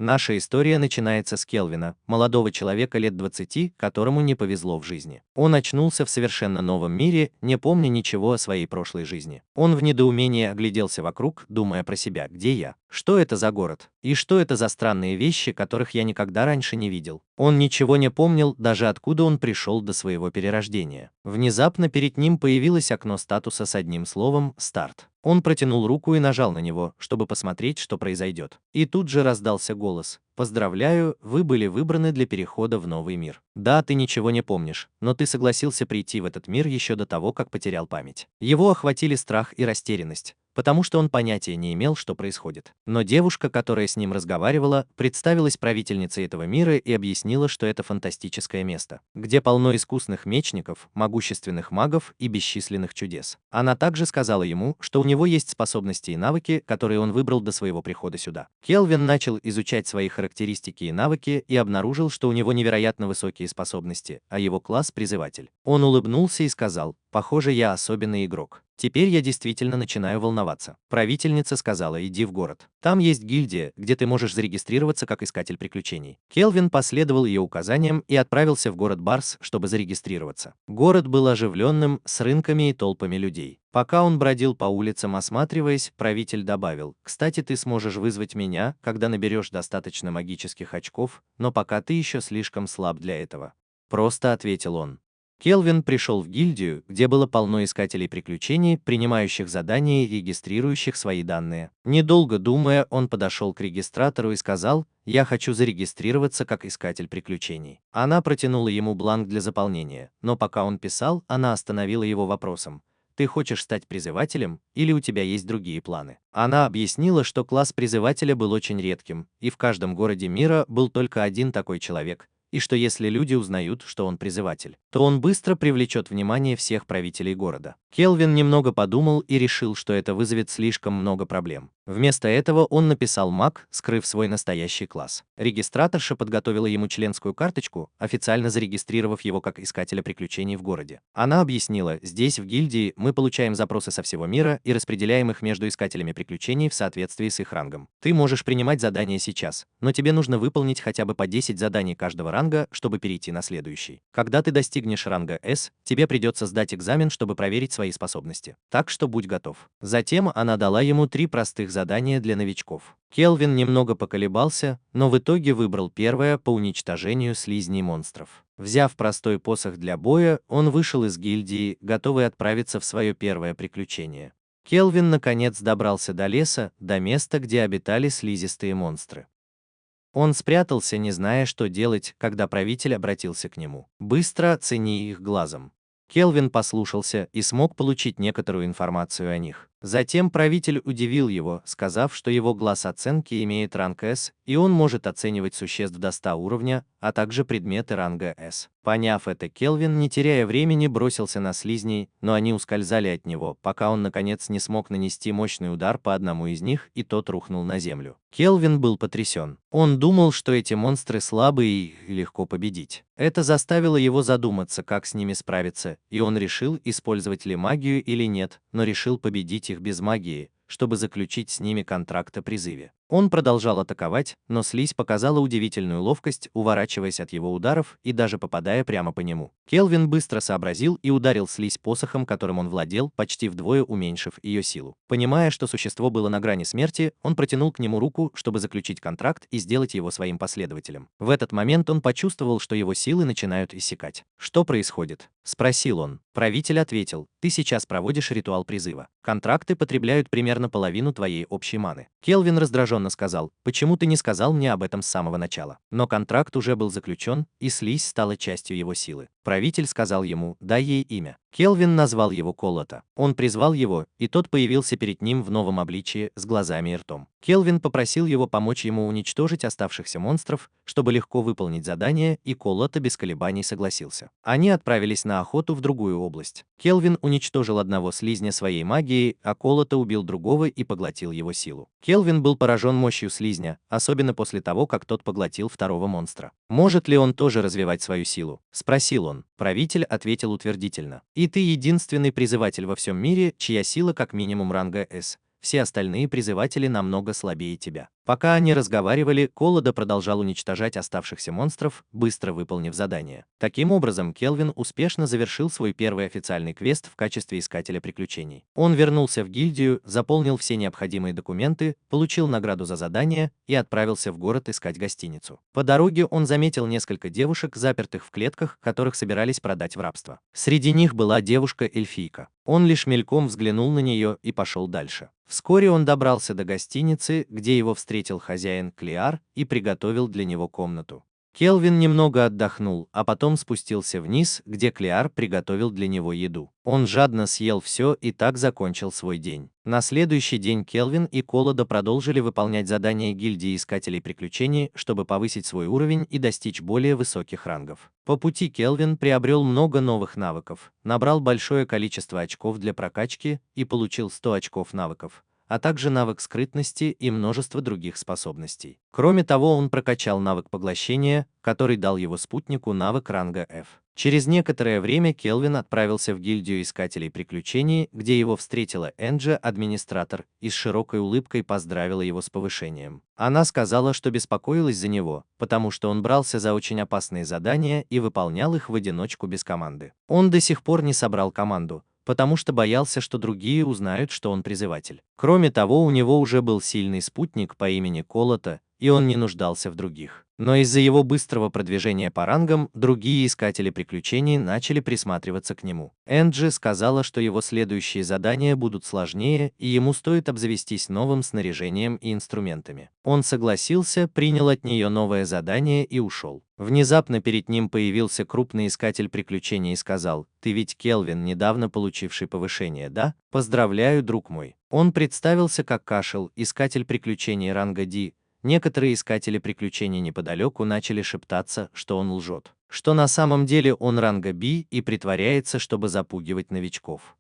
Наша история начинается с Келвина, молодого человека лет 20, которому не повезло в жизни. Он очнулся в совершенно новом мире, не помня ничего о своей прошлой жизни. Он в недоумении огляделся вокруг, думая про себя: где я? Что это за город? И что это за странные вещи, которых я никогда раньше не видел? Он ничего не помнил, даже откуда он пришел до своего перерождения. Внезапно перед ним появилось окно статуса с одним словом «Старт». Он протянул руку и нажал на него, чтобы посмотреть, что произойдет. И тут же раздался голос: «Поздравляю, вы были выбраны для перехода в новый мир. Да, ты ничего не помнишь, но ты согласился прийти в этот мир еще до того, как потерял память». Его охватили страх и растерянность, потому что он понятия не имел, что происходит. Но девушка, которая с ним разговаривала, представилась правительницей этого мира и объяснила, что это фантастическое место, где полно искусных мечников, могущественных магов и бесчисленных чудес. Она также сказала ему, что у него есть способности и навыки, которые он выбрал до своего прихода сюда. Келвин начал изучать свои характеристики и навыки и обнаружил, что у него невероятно высокие способности, а его класс — призыватель. Он улыбнулся и сказал: «Похоже, я особенный игрок. Теперь я действительно начинаю волноваться». Правительница сказала: «Иди в город. Там есть гильдия, где ты можешь зарегистрироваться как искатель приключений». Келвин последовал ее указаниям и отправился в город Барс, чтобы зарегистрироваться. Город был оживленным, с рынками и толпами людей. Пока он бродил по улицам, осматриваясь, правитель добавил: «Кстати, ты сможешь вызвать меня, когда наберешь достаточно магических очков, но пока ты еще слишком слаб для этого». Просто ответил он. Келвин пришел в гильдию, где было полно искателей приключений, принимающих задания и регистрирующих свои данные. Недолго думая, он подошел к регистратору и сказал: «Я хочу зарегистрироваться как искатель приключений». Она протянула ему бланк для заполнения, но пока он писал, она остановила его вопросом: «Ты хочешь стать призывателем, или у тебя есть другие планы?» Она объяснила, что класс призывателя был очень редким, и в каждом городе мира был только один такой человек, и что если люди узнают, что он призыватель, то он быстро привлечет внимание всех правителей города. Келвин немного подумал и решил, что это вызовет слишком много проблем. Вместо этого он написал «маг», скрыв свой настоящий класс. Регистраторша подготовила ему членскую карточку, официально зарегистрировав его как искателя приключений в городе. Она объяснила: «Здесь, в гильдии, мы получаем запросы со всего мира и распределяем их между искателями приключений в соответствии с их рангом. Ты можешь принимать задания сейчас, но тебе нужно выполнить хотя бы по 10 заданий каждого ранга, чтобы перейти на следующий. Когда ты достигнешь ранга S, тебе придется сдать экзамен, чтобы проверить свои способности. Так что будь готов». Затем она дала ему 3 простых задания для новичков. Келвин немного поколебался, но в итоге выбрал первое по уничтожению слизней монстров. Взяв простой посох для боя, он вышел из гильдии, готовый отправиться в свое первое приключение. Келвин наконец добрался до леса, до места, где обитали слизистые монстры. Он спрятался, не зная, что делать, когда правитель обратился к нему. «Быстро оцени их глазом». Келвин послушался и смог получить некоторую информацию о них. Затем правитель удивил его, сказав, что его глаз оценки имеет ранг S, и он может оценивать существ до 100 уровня, а также предметы ранга S. Поняв это, Келвин, не теряя времени, бросился на слизней, но они ускользали от него, пока он наконец не смог нанести мощный удар по одному из них, и тот рухнул на землю. Келвин был потрясен. Он думал, что эти монстры слабые и легко победить. Это заставило его задуматься, как с ними справиться, и он решил, использовать ли магию или нет, но решил победить их без магии, чтобы заключить с ними контракт о призыве. Он продолжал атаковать, но слизь показала удивительную ловкость, уворачиваясь от его ударов и даже попадая прямо по нему. Келвин быстро сообразил и ударил слизь посохом, которым он владел, почти вдвое уменьшив ее силу. Понимая, что существо было на грани смерти, он протянул к нему руку, чтобы заключить контракт и сделать его своим последователем. В этот момент он почувствовал, что его силы начинают иссякать. «Что происходит?» — спросил он. Правитель ответил: «Ты сейчас проводишь ритуал призыва. Контракты потребляют примерно половину твоей общей маны». Келвин раздраженно сказал: «Почему ты не сказал мне об этом с самого начала?» Но контракт уже был заключен, и слизь стала частью его силы. Правитель сказал ему: «Дай ей имя». Келвин назвал его Колота. Он призвал его, и тот появился перед ним в новом обличии, с глазами и ртом. Келвин попросил его помочь ему уничтожить оставшихся монстров, чтобы легко выполнить задание, и Колота без колебаний согласился. Они отправились на охоту в другую область. Келвин уничтожил одного слизня своей магией, а Колота убил другого и поглотил его силу. Келвин был поражен мощью слизня, особенно после того, как тот поглотил второго монстра. «Может ли он тоже развивать свою силу?» — спросил он. Правитель ответил утвердительно. «И ты единственный призыватель во всем мире, чья сила как минимум ранга S. Все остальные призыватели намного слабее тебя. Пока они разговаривали, Колода продолжал уничтожать оставшихся монстров, быстро выполнив задание. Таким образом, Келвин успешно завершил свой первый официальный квест в качестве искателя приключений. Он вернулся в гильдию, заполнил все необходимые документы, получил награду за задание и отправился в город искать гостиницу. По дороге он заметил несколько девушек, запертых в клетках, которых собирались продать в рабство. Среди них была девушка-эльфийка. Он лишь мельком взглянул на нее и пошел дальше. Вскоре он добрался до гостиницы, где его встретил хозяин Клеар и приготовил для него комнату. Келвин немного отдохнул, а потом спустился вниз, где Клеар приготовил для него еду. Он жадно съел все и так закончил свой день. На следующий день Келвин и Колода продолжили выполнять задания гильдии искателей приключений, чтобы повысить свой уровень и достичь более высоких рангов. По пути Келвин приобрел много новых навыков, набрал большое количество очков для прокачки и получил 100 очков навыков, а также навык скрытности и множество других способностей. Кроме того, он прокачал навык поглощения, который дал его спутнику навык ранга F. Через некоторое время Келвин отправился в гильдию искателей приключений, где его встретила Энджи, администратор, и с широкой улыбкой поздравила его с повышением. Она сказала, что беспокоилась за него, потому что он брался за очень опасные задания и выполнял их в одиночку без команды. Он до сих пор не собрал команду, потому что боялся, что другие узнают, что он призыватель. Кроме того, у него уже был сильный спутник по имени Колота, и он не нуждался в других. Но из-за его быстрого продвижения по рангам, другие искатели приключений начали присматриваться к нему. Энджи сказала, что его следующие задания будут сложнее, и ему стоит обзавестись новым снаряжением и инструментами. Он согласился, принял от нее новое задание и ушел. Внезапно перед ним появился крупный искатель приключений и сказал: «Ты ведь Келвин, недавно получивший повышение, да? Поздравляю, друг мой». Он представился как Кашел, искатель приключений ранга D. Некоторые искатели приключений неподалеку начали шептаться, что он лжет, что на самом деле он ранга B и притворяется, чтобы запугивать новичков.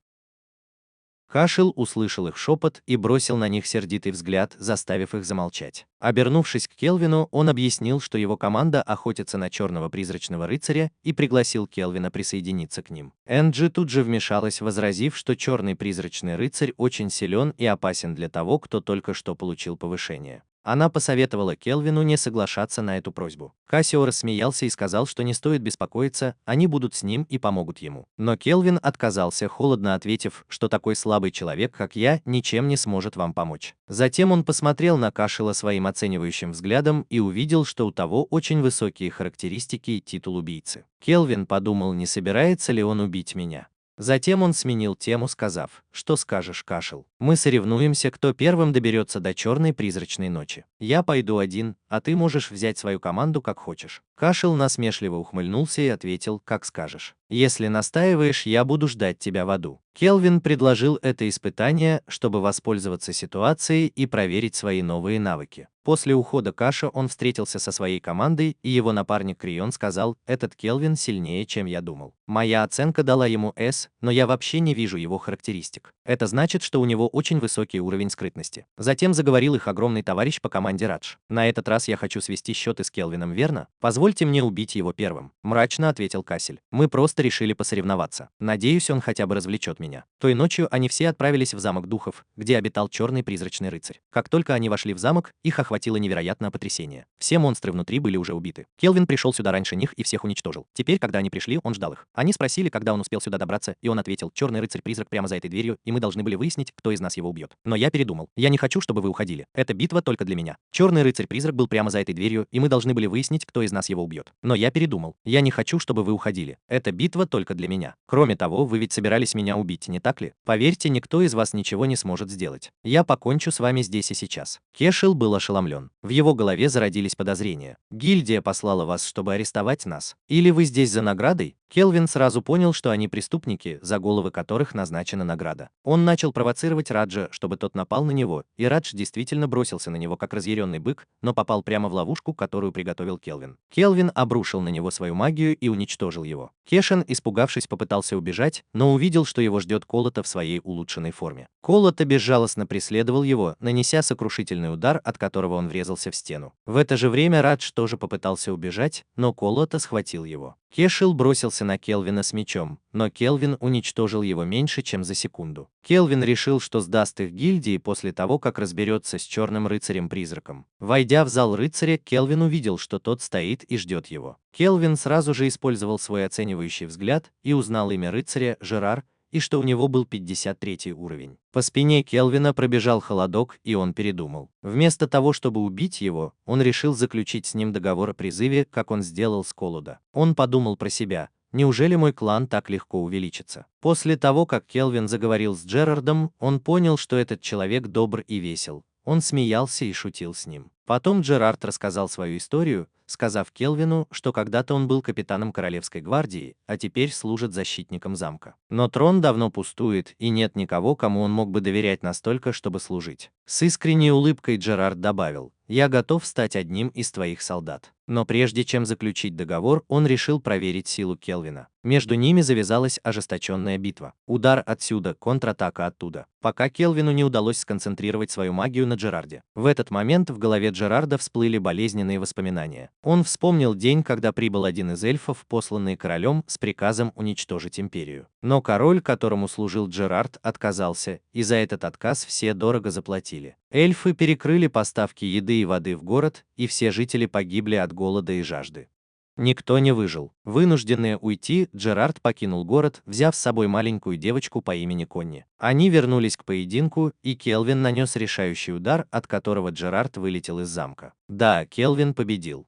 Кашел услышал их шепот и бросил на них сердитый взгляд, заставив их замолчать. Обернувшись к Келвину, он объяснил, что его команда охотится на черного призрачного рыцаря, и пригласил Келвина присоединиться к ним. Энджи тут же вмешалась, возразив, что черный призрачный рыцарь очень силен и опасен для того, кто только что получил повышение. Она посоветовала Келвину не соглашаться на эту просьбу. Кассио рассмеялся и сказал, что не стоит беспокоиться, они будут с ним и помогут ему. Но Келвин отказался, холодно ответив, что такой слабый человек, как я, ничем не сможет вам помочь. Затем он посмотрел на Кашела своим оценивающим взглядом и увидел, что у того очень высокие характеристики и титул убийцы. Келвин подумал, не собирается ли он убить меня. Затем он сменил тему, сказав: «Что скажешь, Кашел? Мы соревнуемся, кто первым доберется до черной призрачной ночи. Я пойду один, а ты можешь взять свою команду как хочешь». Кашел насмешливо ухмыльнулся и ответил: «Как скажешь. Если настаиваешь, я буду ждать тебя в аду». Келвин предложил это испытание, чтобы воспользоваться ситуацией и проверить свои новые навыки. После ухода Каша он встретился со своей командой, и его напарник Крион сказал: «Этот Келвин сильнее, чем я думал. Моя оценка дала ему S, но я вообще не вижу его характеристик. Это значит, что у него очень высокий уровень скрытности». Затем заговорил их огромный товарищ по команде Радж. «На этот раз я хочу свести счеты с Келвином, верно? Позвольте мне убить его первым», — мрачно ответил Кассель. «Мы просто решили посоревноваться. Надеюсь, он хотя бы развлечет меня». Той ночью они все отправились в замок духов, где обитал черный призрачный рыцарь. Как только они вошли в замок, их охватило невероятное потрясение. Все монстры внутри были уже убиты. Келвин пришел сюда раньше них и всех уничтожил. Теперь, когда они пришли, он ждал их. Они спросили, когда он успел сюда добраться, и он ответил: «Черный рыцарь-призрак прямо за этой дверью, и мы должны были выяснить, кто из нас его убьет. Но я передумал. Я не хочу, чтобы вы уходили. Эта битва только для меня. Черный рыцарь-призрак был прямо за этой дверью, и мы должны были выяснить, кто из нас его убьет. Но я передумал. Я не хочу, чтобы вы уходили. Эта битва только для меня. Кроме того, вы ведь собирались меня убить, не так ли? Поверьте, никто из вас ничего не сможет сделать. Я покончу с вами здесь и сейчас». Кешел был ошеломлен. В его голове зародились подозрения. «Гильдия послала вас, чтобы арестовать нас? Или вы здесь за наградой?» Келвин сразу понял, что они преступники, за головы которых назначена награда. Он начал провоцировать Раджа, чтобы тот напал на него, и Радж действительно бросился на него как разъяренный бык, но попал прямо в ловушку, которую приготовил Келвин. Келвин обрушил на него свою магию и уничтожил его. Кешен, испугавшись, попытался убежать, но увидел, что его ждет Колота в своей улучшенной форме. Колота безжалостно преследовал его, нанеся сокрушительный удар, от которого он врезался в стену. В это же время Радж тоже попытался убежать, но Колота схватил его. Кешел бросился на Келвина с мечом, но Келвин уничтожил его меньше, чем за секунду. Келвин решил, что что сдаст их гильдии после того, как разберется с черным рыцарем-призраком. Войдя в зал рыцаря, Келвин увидел, что тот стоит и ждет его. Келвин сразу же использовал свой оценивающий взгляд и узнал имя рыцаря Жерар, и что у него был 53 уровень. По спине Келвина пробежал холодок, и он передумал. Вместо того, чтобы убить его, он решил заключить с ним договор о призыве, как он сделал с Колуда. Он подумал про себя: неужели мой клан так легко увеличится? После того, как Келвин заговорил с Джерардом, он понял, что этот человек добр и весел. Он смеялся и шутил с ним. Потом Джерард рассказал свою историю, сказав Келвину, что когда-то он был капитаном Королевской гвардии, а теперь служит защитником замка. Но трон давно пустует, и нет никого, кому он мог бы доверять настолько, чтобы служить. С искренней улыбкой Джерард добавил: «Я готов стать одним из твоих солдат». Но прежде чем заключить договор, он решил проверить силу Келвина. Между ними завязалась ожесточенная битва. Удар отсюда, контратака оттуда, пока Келвину не удалось сконцентрировать свою магию на Джерарде. В этот момент в голове Джерарда всплыли болезненные воспоминания. Он вспомнил день, когда прибыл один из эльфов, посланный королем, с приказом уничтожить империю. Но король, которому служил Джерард, отказался, и за этот отказ все дорого заплатили. Эльфы перекрыли поставки еды и воды в город, и все жители погибли от голода и жажды. Никто не выжил. Вынужденный уйти, Джерард покинул город, взяв с собой маленькую девочку по имени Конни. Они вернулись к поединку, и Келвин нанес решающий удар, от которого Джерард вылетел из замка. Да, Келвин победил.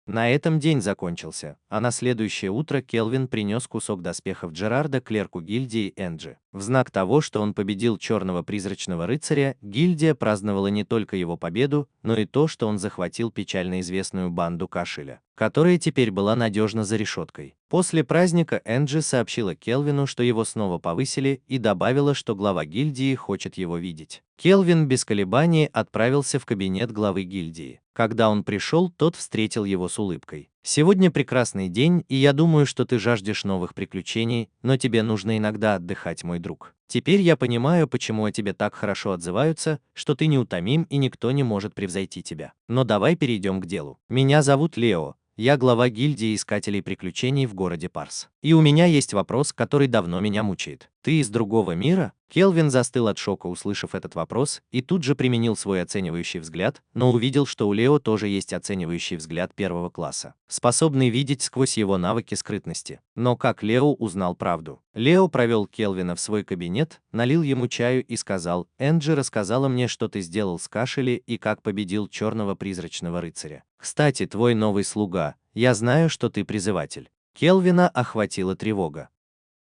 На этом день закончился, а на следующее утро Келвин принес кусок доспехов Джерарда клерку гильдии Энджи. В знак того, что он победил черного призрачного рыцаря, гильдия праздновала не только его победу, но и то, что он захватил печально известную банду Кашеля, которая теперь была надежно за решеткой. После праздника Энджи сообщила Келвину, что его снова повысили, и добавила, что глава гильдии хочет его видеть. Келвин без колебаний отправился в кабинет главы гильдии. Когда он пришел, тот встретил его с улыбкой. «Сегодня прекрасный день, и я думаю, что ты жаждешь новых приключений, но тебе нужно иногда отдыхать, мой друг. Теперь я понимаю, почему о тебе так хорошо отзываются, что ты неутомим и никто не может превзойти тебя. Но давай перейдем к делу. Меня зовут Лео. Я глава гильдии искателей приключений в городе Парс. И у меня есть вопрос, который давно меня мучает. Ты из другого мира?» Келвин застыл от шока, услышав этот вопрос, и тут же применил свой оценивающий взгляд, но увидел, что у Лео тоже есть оценивающий взгляд первого класса, способный видеть сквозь его навыки скрытности. Но как Лео узнал правду? Лео провел Келвина в свой кабинет, налил ему чаю и сказал: «Энджи рассказала мне, что ты сделал с Кашели и как победил черного призрачного рыцаря. Кстати, твой новый слуга, я знаю, что ты призыватель». Келвина охватила тревога.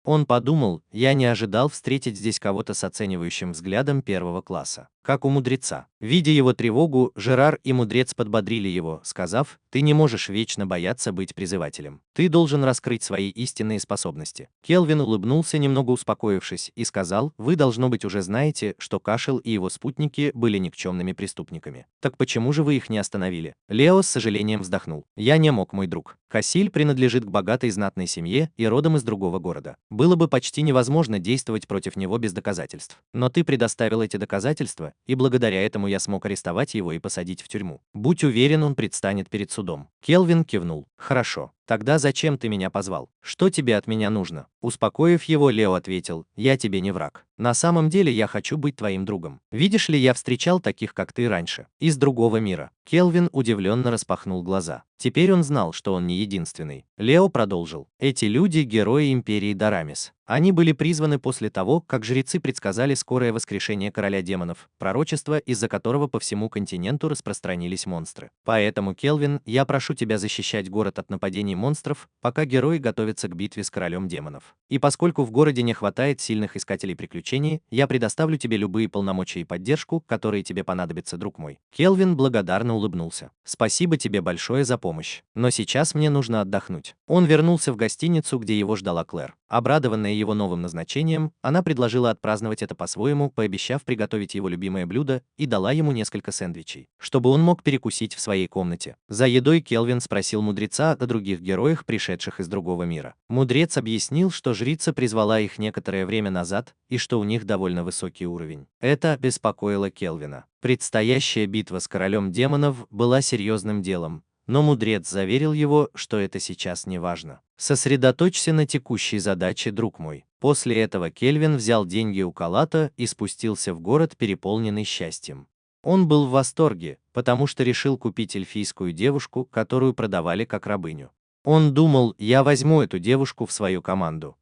Он подумал: я не ожидал встретить здесь кого-то с оценивающим взглядом первого класса, как у мудреца. Видя его тревогу, Жерар и мудрец подбодрили его, сказав: «Ты не можешь вечно бояться быть призывателем. Ты должен раскрыть свои истинные способности». Келвин улыбнулся, немного успокоившись, и сказал: «Вы, должно быть, уже знаете, что Кашел и его спутники были никчемными преступниками. Так почему же вы их не остановили?» Лео с сожалением вздохнул. «Я не мог, мой друг. Касиль принадлежит к богатой знатной семье и родом из другого города. Было бы почти невозможно действовать против него без доказательств. Но ты предоставил эти доказательства, и благодаря этому я смог арестовать его и посадить в тюрьму. Будь уверен, он предстанет перед судом». Келвин кивнул. «Хорошо. Тогда зачем ты меня позвал? Что тебе от меня нужно?» Успокоив его, Лео ответил: «Я тебе не враг. На самом деле я хочу быть твоим другом. Видишь ли, я встречал таких, как ты, раньше, из другого мира». Келвин удивленно распахнул глаза. Теперь он знал, что он не единственный. Лео продолжил: «Эти люди — герои империи Дорамис. Они были призваны после того, как жрецы предсказали скорое воскрешение короля демонов, пророчество, из-за которого по всему континенту распространились монстры. Поэтому, Келвин, я прошу тебя защищать город от нападений монстров, пока герои готовятся к битве с королем демонов. И поскольку в городе не хватает сильных искателей приключений, я предоставлю тебе любые полномочия и поддержку, которые тебе понадобятся, друг мой». Келвин благодарно улыбнулся. «Спасибо тебе большое за помощь. Но сейчас мне нужно отдохнуть». Он вернулся в гостиницу, где его ждала Клэр. Обрадованная его новым назначением, она предложила отпраздновать это по-своему, пообещав приготовить его любимое блюдо, и дала ему несколько сэндвичей, чтобы он мог перекусить в своей комнате. За едой Келвин спросил мудреца о других героях, пришедших из другого мира. Мудрец объяснил, что жрица призвала их некоторое время назад, и что у них довольно высокий уровень. Это беспокоило Келвина. Предстоящая битва с королем демонов была серьезным делом, но мудрец заверил его, что это сейчас не важно. «Сосредоточься на текущей задаче, друг мой. После этого Кельвин взял деньги у Калата и спустился в город, переполненный счастьем. Он был в восторге, потому что решил купить эльфийскую девушку, которую продавали как рабыню. Он думал: я возьму эту девушку в свою команду.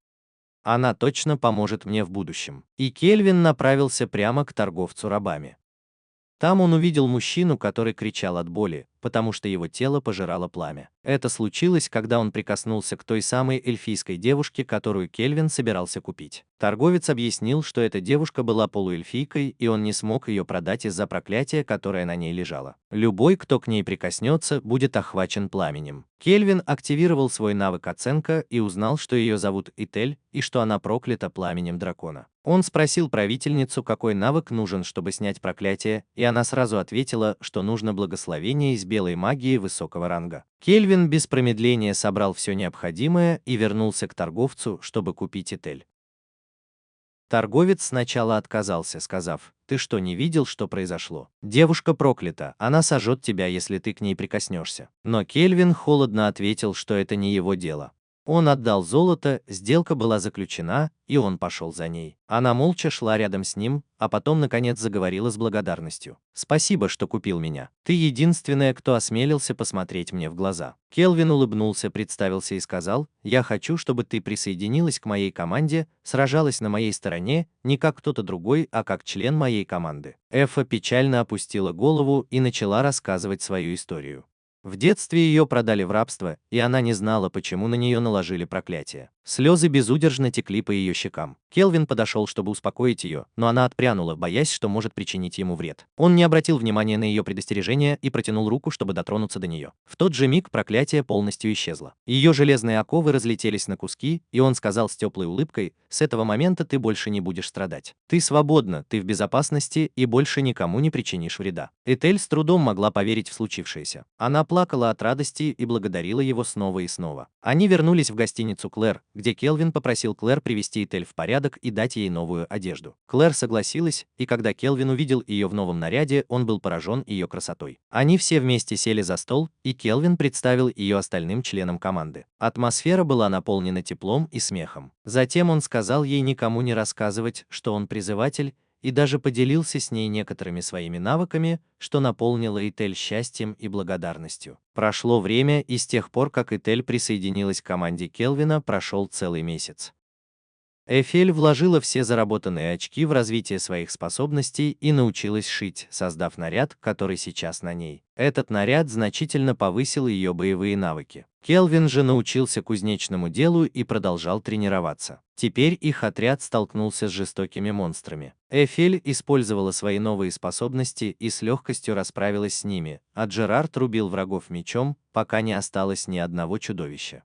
Она точно поможет мне в будущем. И Кельвин направился прямо к торговцу рабами. Там он увидел мужчину, который кричал от боли, потому что его тело пожирало пламя. Это случилось, когда он прикоснулся к той самой эльфийской девушке, которую Кельвин собирался купить. Торговец объяснил, что эта девушка была полуэльфийкой, и он не смог ее продать из-за проклятия, которое на ней лежало. Любой, кто к ней прикоснется, будет охвачен пламенем. Кельвин активировал свой навык оценка и узнал, что ее зовут Этель, и что она проклята пламенем дракона. Он спросил правительницу, какой навык нужен, чтобы снять проклятие, и она сразу ответила, что нужно благословение из белой магии высокого ранга. Кельвин без промедления собрал все необходимое и вернулся к торговцу, чтобы купить Этель. Торговец сначала отказался, сказав: «Ты что, не видел, что произошло? Девушка проклята, она сожжет тебя, если ты к ней прикоснешься». Но Кельвин холодно ответил, что это не его дело. Он отдал золото, сделка была заключена, и он пошел за ней. Она молча шла рядом с ним, а потом наконец заговорила с благодарностью. «Спасибо, что купил меня. Ты единственная, кто осмелился посмотреть мне в глаза». Кельвин улыбнулся, представился и сказал: «Я хочу, чтобы ты присоединилась к моей команде, сражалась на моей стороне, не как кто-то другой, а как член моей команды». Эфа печально опустила голову и начала рассказывать свою историю. В детстве ее продали в рабство, и она не знала, почему на нее наложили проклятие. Слезы безудержно текли по ее щекам. Кельвин подошел, чтобы успокоить ее, но она отпрянула, боясь, что может причинить ему вред. Он не обратил внимания на ее предостережение и протянул руку, чтобы дотронуться до нее. В тот же миг проклятие полностью исчезло. Ее железные оковы разлетелись на куски, и он сказал с теплой улыбкой: «С этого момента ты больше не будешь страдать. Ты свободна, ты в безопасности и больше никому не причинишь вреда». Этель с трудом могла поверить в случившееся. Она плакала от радости и благодарила его снова и снова. Они вернулись в гостиницу Клэр, где Кельвин попросил Клэр привести Этель в порядок и дать ей новую одежду. Клэр согласилась, и когда Кельвин увидел ее в новом наряде, он был поражен ее красотой. Они все вместе сели за стол, и Кельвин представил ее остальным членам команды. Атмосфера была наполнена теплом и смехом. Затем он сказал ей никому не рассказывать, что он призыватель, и даже поделился с ней некоторыми своими навыками, что наполнило Этель счастьем и благодарностью. Прошло время, и с тех пор, как Этель присоединилась к команде Кельвина, прошел целый месяц. Эфель вложила все заработанные очки в развитие своих способностей и научилась шить, создав наряд, который сейчас на ней. Этот наряд значительно повысил ее боевые навыки. Кельвин же научился кузнечному делу и продолжал тренироваться. Теперь их отряд столкнулся с жестокими монстрами. Эфель использовала свои новые способности и с легкостью расправилась с ними, а Джерард рубил врагов мечом, пока не осталось ни одного чудовища.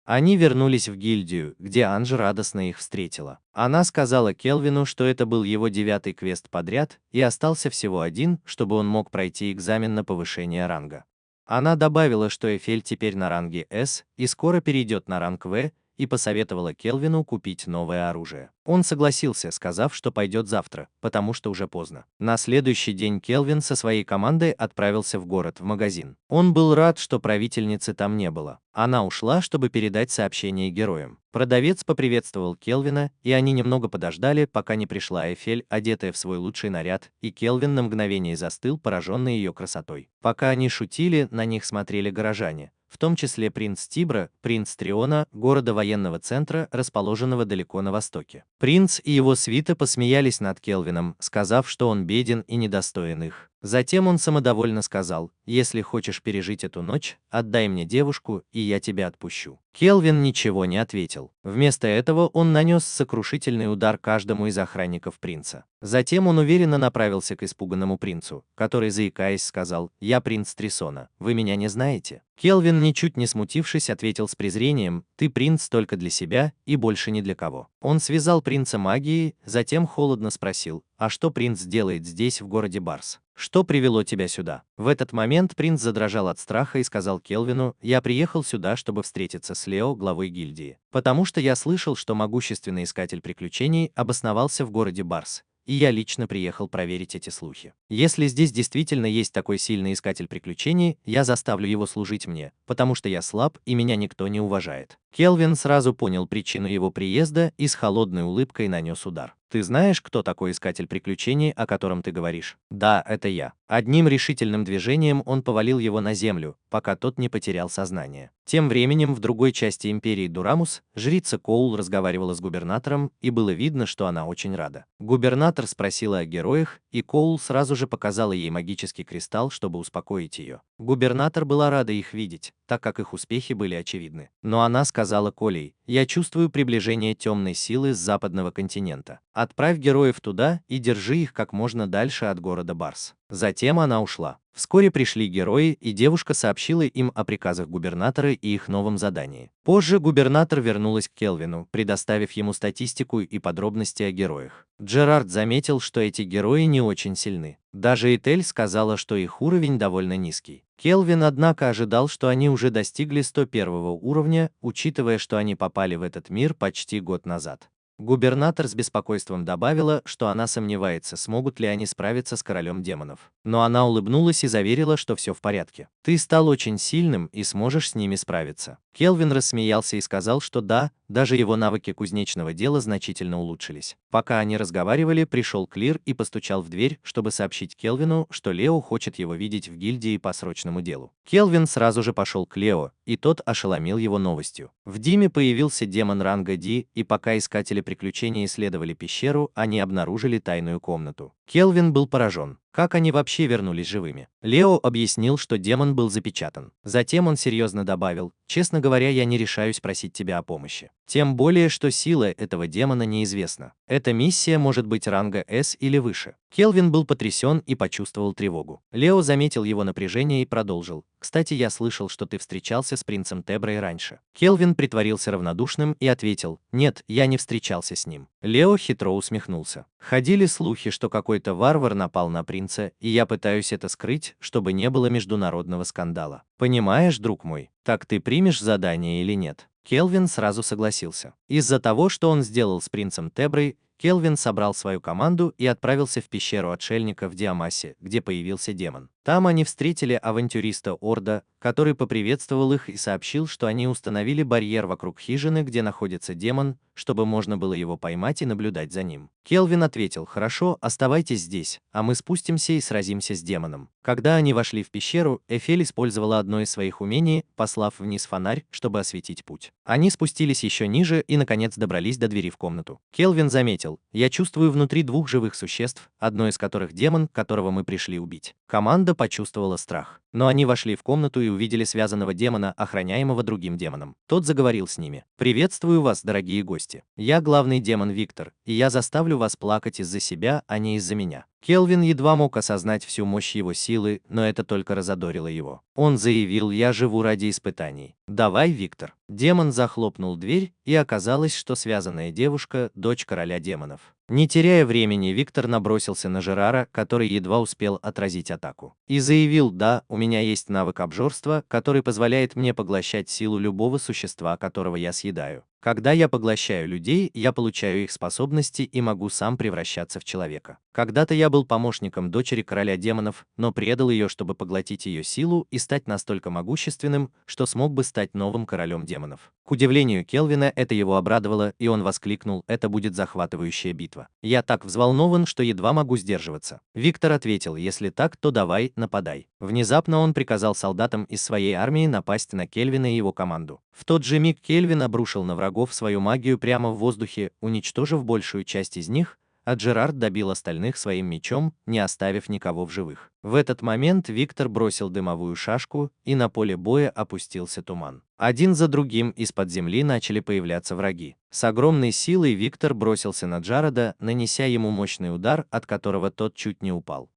Они вернулись в гильдию, где Анж радостно их встретила. Она сказала Кельвину, что это был его 9-й квест подряд, и остался всего один, чтобы он мог пройти экзамен на повышение ранга. Она добавила, что Эфель теперь на ранге С и скоро перейдет на ранг В, и посоветовала Кельвину купить новое оружие. Он согласился, сказав, что пойдет завтра, потому что уже поздно. На следующий день Кельвин со своей командой отправился в город, в магазин. Он был рад, что правительницы там не было. Она ушла, чтобы передать сообщение героям. Продавец поприветствовал Кельвина, и они немного подождали, пока не пришла Эфель, одетая в свой лучший наряд, и Кельвин на мгновение застыл, пораженный ее красотой. Пока они шутили, на них смотрели горожане, в том числе принц Тибра, принц Триона, города военного центра, расположенного далеко на востоке. Принц и его свита посмеялись над Кельвином, сказав, что он беден и недостоин их. Затем он самодовольно сказал: «Если хочешь пережить эту ночь, отдай мне девушку, и я тебя отпущу». Кельвин ничего не ответил. Вместо этого он нанес сокрушительный удар каждому из охранников принца. Затем он уверенно направился к испуганному принцу, который, заикаясь, сказал: «Я принц Трисона, вы меня не знаете?» Кельвин, ничуть не смутившись, ответил с презрением: «Ты принц только для себя и больше ни для кого». Он связал принца магией, затем холодно спросил: «А что принц делает здесь, в городе Барс? Что привело тебя сюда?» В этот момент принц задрожал от страха и сказал Кельвину: «Я приехал сюда, чтобы встретиться с Лео, главой гильдии, потому что я слышал, что могущественный искатель приключений обосновался в городе Барс, и я лично приехал проверить эти слухи. Если здесь действительно есть такой сильный искатель приключений, я заставлю его служить мне, потому что я слаб и меня никто не уважает». Келвин сразу понял причину его приезда и с холодной улыбкой нанес удар. «Ты знаешь, кто такой искатель приключений, о котором ты говоришь?» «Да, это я». Одним решительным движением он повалил его на землю, пока тот не потерял сознание. Тем временем в другой части империи Дурамус жрица Коул разговаривала с губернатором, и было видно, что она очень рада. Губернатор спросила о героях, и Коул сразу же показала ей магический кристалл, чтобы успокоить ее. Губернатор была рада их видеть, так как их успехи были очевидны. Но она сказала Колей: «Я чувствую приближение темной силы с западного континента. Отправь героев туда и держи их как можно дальше от города Барс». Затем она ушла. Вскоре пришли герои, и девушка сообщила им о приказах губернатора и их новом задании. Позже губернатор вернулась к Келвину, предоставив ему статистику и подробности о героях. Джерард заметил, что эти герои не очень сильны. Даже Этель сказала, что их уровень довольно низкий. Келвин, однако, ожидал, что они уже достигли 101 уровня, учитывая, что они попали в этот мир почти год назад. Губернатор с беспокойством добавила, что она сомневается, смогут ли они справиться с королем демонов. Но она улыбнулась и заверила, что все в порядке. «Ты стал очень сильным и сможешь с ними справиться». Келвин рассмеялся и сказал, что да, даже его навыки кузнечного дела значительно улучшились. Пока они разговаривали, пришел Клир и постучал в дверь, чтобы сообщить Келвину, что Лео хочет его видеть в гильдии по срочному делу. Келвин сразу же пошел к Лео, и тот ошеломил его новостью. В Диме появился демон ранга Ди, и пока искатели приключений исследовали пещеру, они обнаружили тайную комнату. Келвин был поражен. Как они вообще вернулись живыми? Лео объяснил, что демон был запечатан. Затем он серьезно добавил: «Честно говоря, я не решаюсь просить тебя о помощи. Тем более, что сила этого демона неизвестна. Эта миссия может быть ранга S или выше». Келвин был потрясен и почувствовал тревогу. Лео заметил его напряжение и продолжил: «Кстати, я слышал, что ты встречался с принцем Теброй раньше». Келвин притворился равнодушным и ответил: «Нет, я не встречался с ним». Лео хитро усмехнулся. «Ходили слухи, что какой-то варвар напал на принца, и я пытаюсь это скрыть, чтобы не было международного скандала. Понимаешь, друг мой, так ты примешь задание или нет?» Келвин сразу согласился. Из-за того, что он сделал с принцем Теброй, Келвин собрал свою команду и отправился в пещеру отшельника в Диамасе, где появился демон. Там они встретили авантюриста Орда, который поприветствовал их и сообщил, что они установили барьер вокруг хижины, где находится демон, чтобы можно было его поймать и наблюдать за ним. Келвин ответил: «Хорошо, оставайтесь здесь, а мы спустимся и сразимся с демоном». Когда они вошли в пещеру, Эфель использовала одно из своих умений, послав вниз фонарь, чтобы осветить путь. Они спустились еще ниже и, наконец, добрались до двери в комнату. Келвин заметил: «Я чувствую внутри двух живых существ, одно из которых демон, которого мы пришли убить». Команда почувствовала страх. Но они вошли в комнату и увидели связанного демона, охраняемого другим демоном. Тот заговорил с ними: «Приветствую вас, дорогие гости. Я главный демон Виктор, и я заставлю вас плакать из-за себя, а не из-за меня». Келвин едва мог осознать всю мощь его силы, но это только разодорило его. Он заявил: «Я живу ради испытаний. Давай, Виктор». Демон захлопнул дверь, и оказалось, что связанная девушка – дочь короля демонов. Не теряя времени, Виктор набросился на Жерара, который едва успел отразить атаку. И заявил: «Да, у меня есть навык обжорства, который позволяет мне поглощать силу любого существа, которого я съедаю. Когда я поглощаю людей, я получаю их способности и могу сам превращаться в человека. Когда-то я был помощником дочери короля демонов, но предал ее, чтобы поглотить ее силу и стать настолько могущественным, что смог бы стать новым королем демонов». К удивлению Келвина, это его обрадовало, и он воскликнул: «Это будет захватывающая битва. Я так взволнован, что едва могу сдерживаться». Виктор ответил: «Если так, то давай, нападай». Внезапно он приказал солдатам из своей армии напасть на Кельвина и его команду. В тот же миг Кельвин обрушил на врагов свою магию прямо в воздухе, уничтожив большую часть из них, а Джерард добил остальных своим мечом, не оставив никого в живых. В этот момент Виктор бросил дымовую шашку, и на поле боя опустился туман. Один за другим из-под земли начали появляться враги. С огромной силой Виктор бросился на Джареда, нанеся ему мощный удар, от которого тот чуть не упал.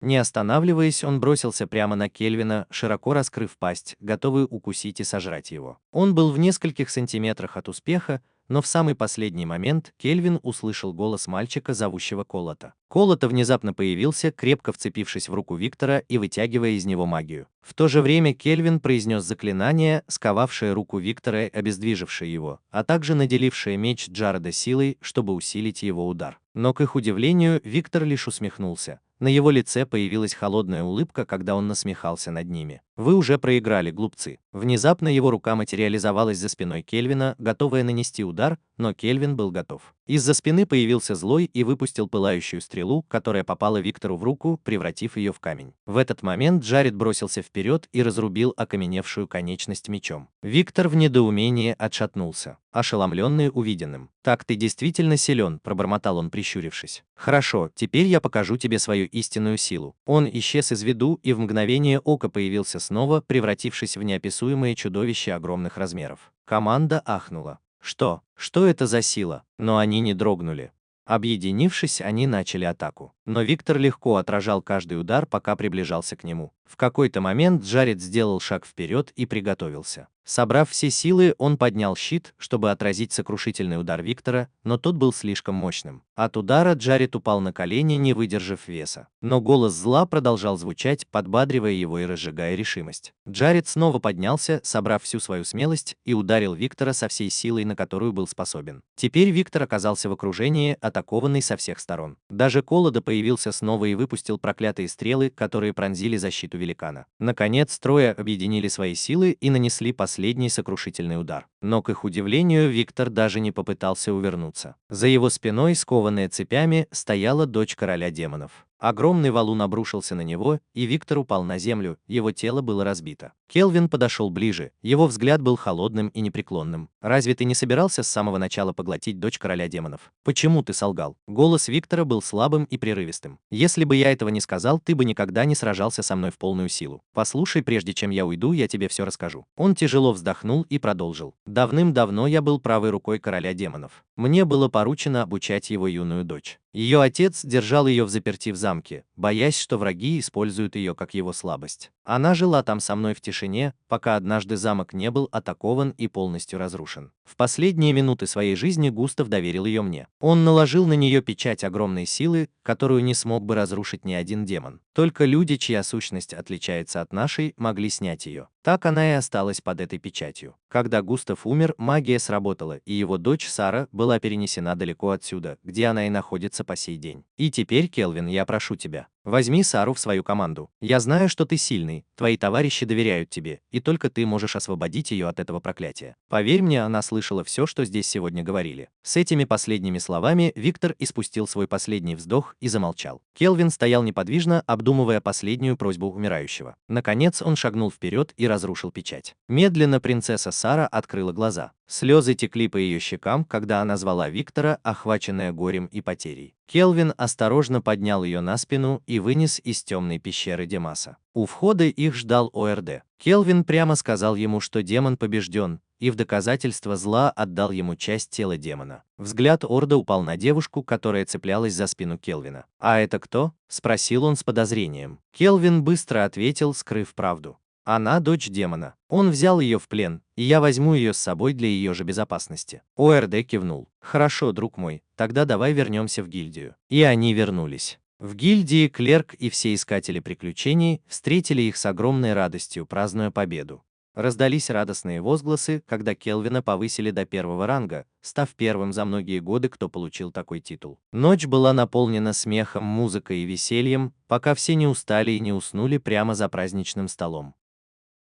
Не останавливаясь, он бросился прямо на Кельвина, широко раскрыв пасть, готовый укусить и сожрать его. Он был в нескольких сантиметрах от успеха, но в самый последний момент Кельвин услышал голос мальчика, зовущего Колота. Колота внезапно появился, крепко вцепившись в руку Виктора и вытягивая из него магию. В то же время Кельвин произнес заклинание, сковавшее руку Виктора и обездвижившее его, а также наделившее меч Джареда силой, чтобы усилить его удар. Но, к их удивлению, Виктор лишь усмехнулся. На его лице появилась холодная улыбка, когда он насмехался над ними. «Вы уже проиграли, глупцы». Внезапно его рука материализовалась за спиной Кельвина, готовая нанести удар, но Кельвин был готов. Из-за спины появился злой и выпустил пылающую стрелу, которая попала Виктору в руку, превратив ее в камень. В этот момент Джаред бросился вперед и разрубил окаменевшую конечность мечом. Виктор в недоумении отшатнулся, ошеломленный увиденным. «Так ты действительно силен», – пробормотал он, прищурившись. «Хорошо, теперь я покажу тебе свою истинную силу». Он исчез из виду и в мгновение ока появился снова, превратившись в неописуемое чудовище огромных размеров. Команда ахнула. Что это за сила? Но они не дрогнули. Объединившись, они начали атаку. Но Виктор легко отражал каждый удар, пока приближался к нему. В какой-то момент Джаред сделал шаг вперед и приготовился. Собрав все силы, он поднял щит, чтобы отразить сокрушительный удар Виктора, но тот был слишком мощным. От удара Джаред упал на колени, не выдержав веса. Но голос зла продолжал звучать, подбадривая его и разжигая решимость. Джаред снова поднялся, собрав всю свою смелость, и ударил Виктора со всей силой, на которую был способен. Теперь Виктор оказался в окружении, атакованный со всех сторон. Даже Колода появился снова и выпустил проклятые стрелы, которые пронзили защиту великана. Наконец, трое объединили свои силы и нанесли последний сокрушительный удар. Но, к их удивлению, Виктор даже не попытался увернуться. За его спиной, скованная цепями, стояла дочь короля демонов. Огромный валун обрушился на него, и Виктор упал на землю, его тело было разбито. Келвин подошел ближе, его взгляд был холодным и непреклонным. «Разве ты не собирался с самого начала поглотить дочь короля демонов? Почему ты солгал?» Голос Виктора был слабым и прерывистым. «Если бы я этого не сказал, ты бы никогда не сражался со мной в полную силу. Послушай, прежде чем я уйду, я тебе все расскажу». Он тяжело вздохнул и продолжил. «Давным-давно я был правой рукой короля демонов. Мне было поручено обучать его юную дочь. Ее отец держал ее в заперти в замке, боясь, что враги используют ее как его слабость. Она жила там со мной в тишине, пока однажды замок не был атакован и полностью разрушен. В последние минуты своей жизни Густав доверил ее мне. Он наложил на нее печать огромной силы, которую не смог бы разрушить ни один демон. Только люди, чья сущность отличается от нашей, могли снять ее. Так она и осталась под этой печатью. Когда Густав умер, магия сработала, и его дочь Сара была перенесена далеко отсюда, где она и находится по сей день. И теперь, Келвин, я прошу тебя, возьми Сару в свою команду. Я знаю, что ты сильный, твои товарищи доверяют тебе, и только ты можешь освободить ее от этого проклятия. Поверь мне, она слышала все, что здесь сегодня говорили». С этими последними словами Виктор испустил свой последний вздох и замолчал. Келвин стоял неподвижно, обдумывая последнюю просьбу умирающего. Наконец он шагнул вперед и разрушил печать. Медленно принцесса Сара открыла глаза. Слезы текли по ее щекам, когда она звала Виктора, охваченная горем и потерей. Келвин осторожно поднял ее на спину и вынес из темной пещеры Демаса. У входа их ждал ОРД. Келвин прямо сказал ему, что демон побежден, и в доказательство зла отдал ему часть тела демона. Взгляд Орда упал на девушку, которая цеплялась за спину Келвина. «А это кто?» – спросил он с подозрением. Келвин быстро ответил, скрыв правду. «Она дочь демона. Он взял ее в плен, и я возьму ее с собой для ее же безопасности». ОРД кивнул. «Хорошо, друг мой, тогда давай вернемся в гильдию». И они вернулись. В гильдии клерк и все искатели приключений встретили их с огромной радостью, празднуя победу. Раздались радостные возгласы, когда Келвина повысили до первого ранга, став первым за многие годы, кто получил такой титул. Ночь была наполнена смехом, музыкой и весельем, пока все не устали и не уснули прямо за праздничным столом.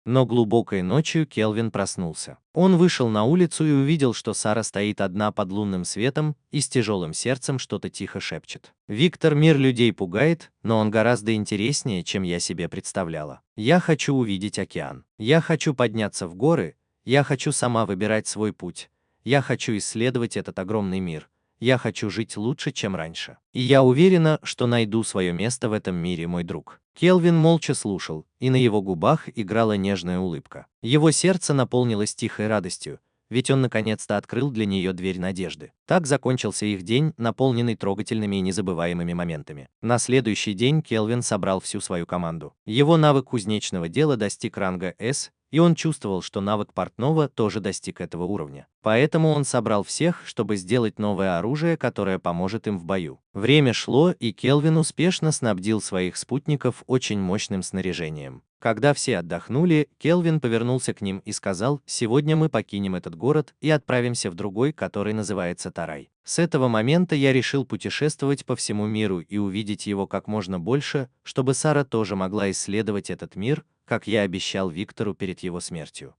Но глубокой ночью Келвин проснулся. Он вышел на улицу и увидел, что Сара стоит одна под лунным светом и с тяжелым сердцем что-то тихо шепчет. «Виктор, мир людей пугает, но он гораздо интереснее, чем я себе представляла. Я хочу увидеть океан. Я хочу подняться в горы. Я хочу сама выбирать свой путь. Я хочу исследовать этот огромный мир. Я хочу жить лучше, чем раньше. И я уверена, что найду свое место в этом мире, мой друг». Келвин молча слушал, и на его губах играла нежная улыбка. Его сердце наполнилось тихой радостью, ведь он наконец-то открыл для нее дверь надежды. Так закончился их день, наполненный трогательными и незабываемыми моментами. На следующий день Келвин собрал всю свою команду. Его навык кузнечного дела достиг ранга С, и он чувствовал, что навык портного тоже достиг этого уровня. Поэтому он собрал всех, чтобы сделать новое оружие, которое поможет им в бою. Время шло, и Келвин успешно снабдил своих спутников очень мощным снаряжением. Когда все отдохнули, Келвин повернулся к ним и сказал: «Сегодня мы покинем этот город и отправимся в другой, который называется Тарай. С этого момента я решил путешествовать по всему миру и увидеть его как можно больше, чтобы Сара тоже могла исследовать этот мир, как я обещал Виктору перед его смертью».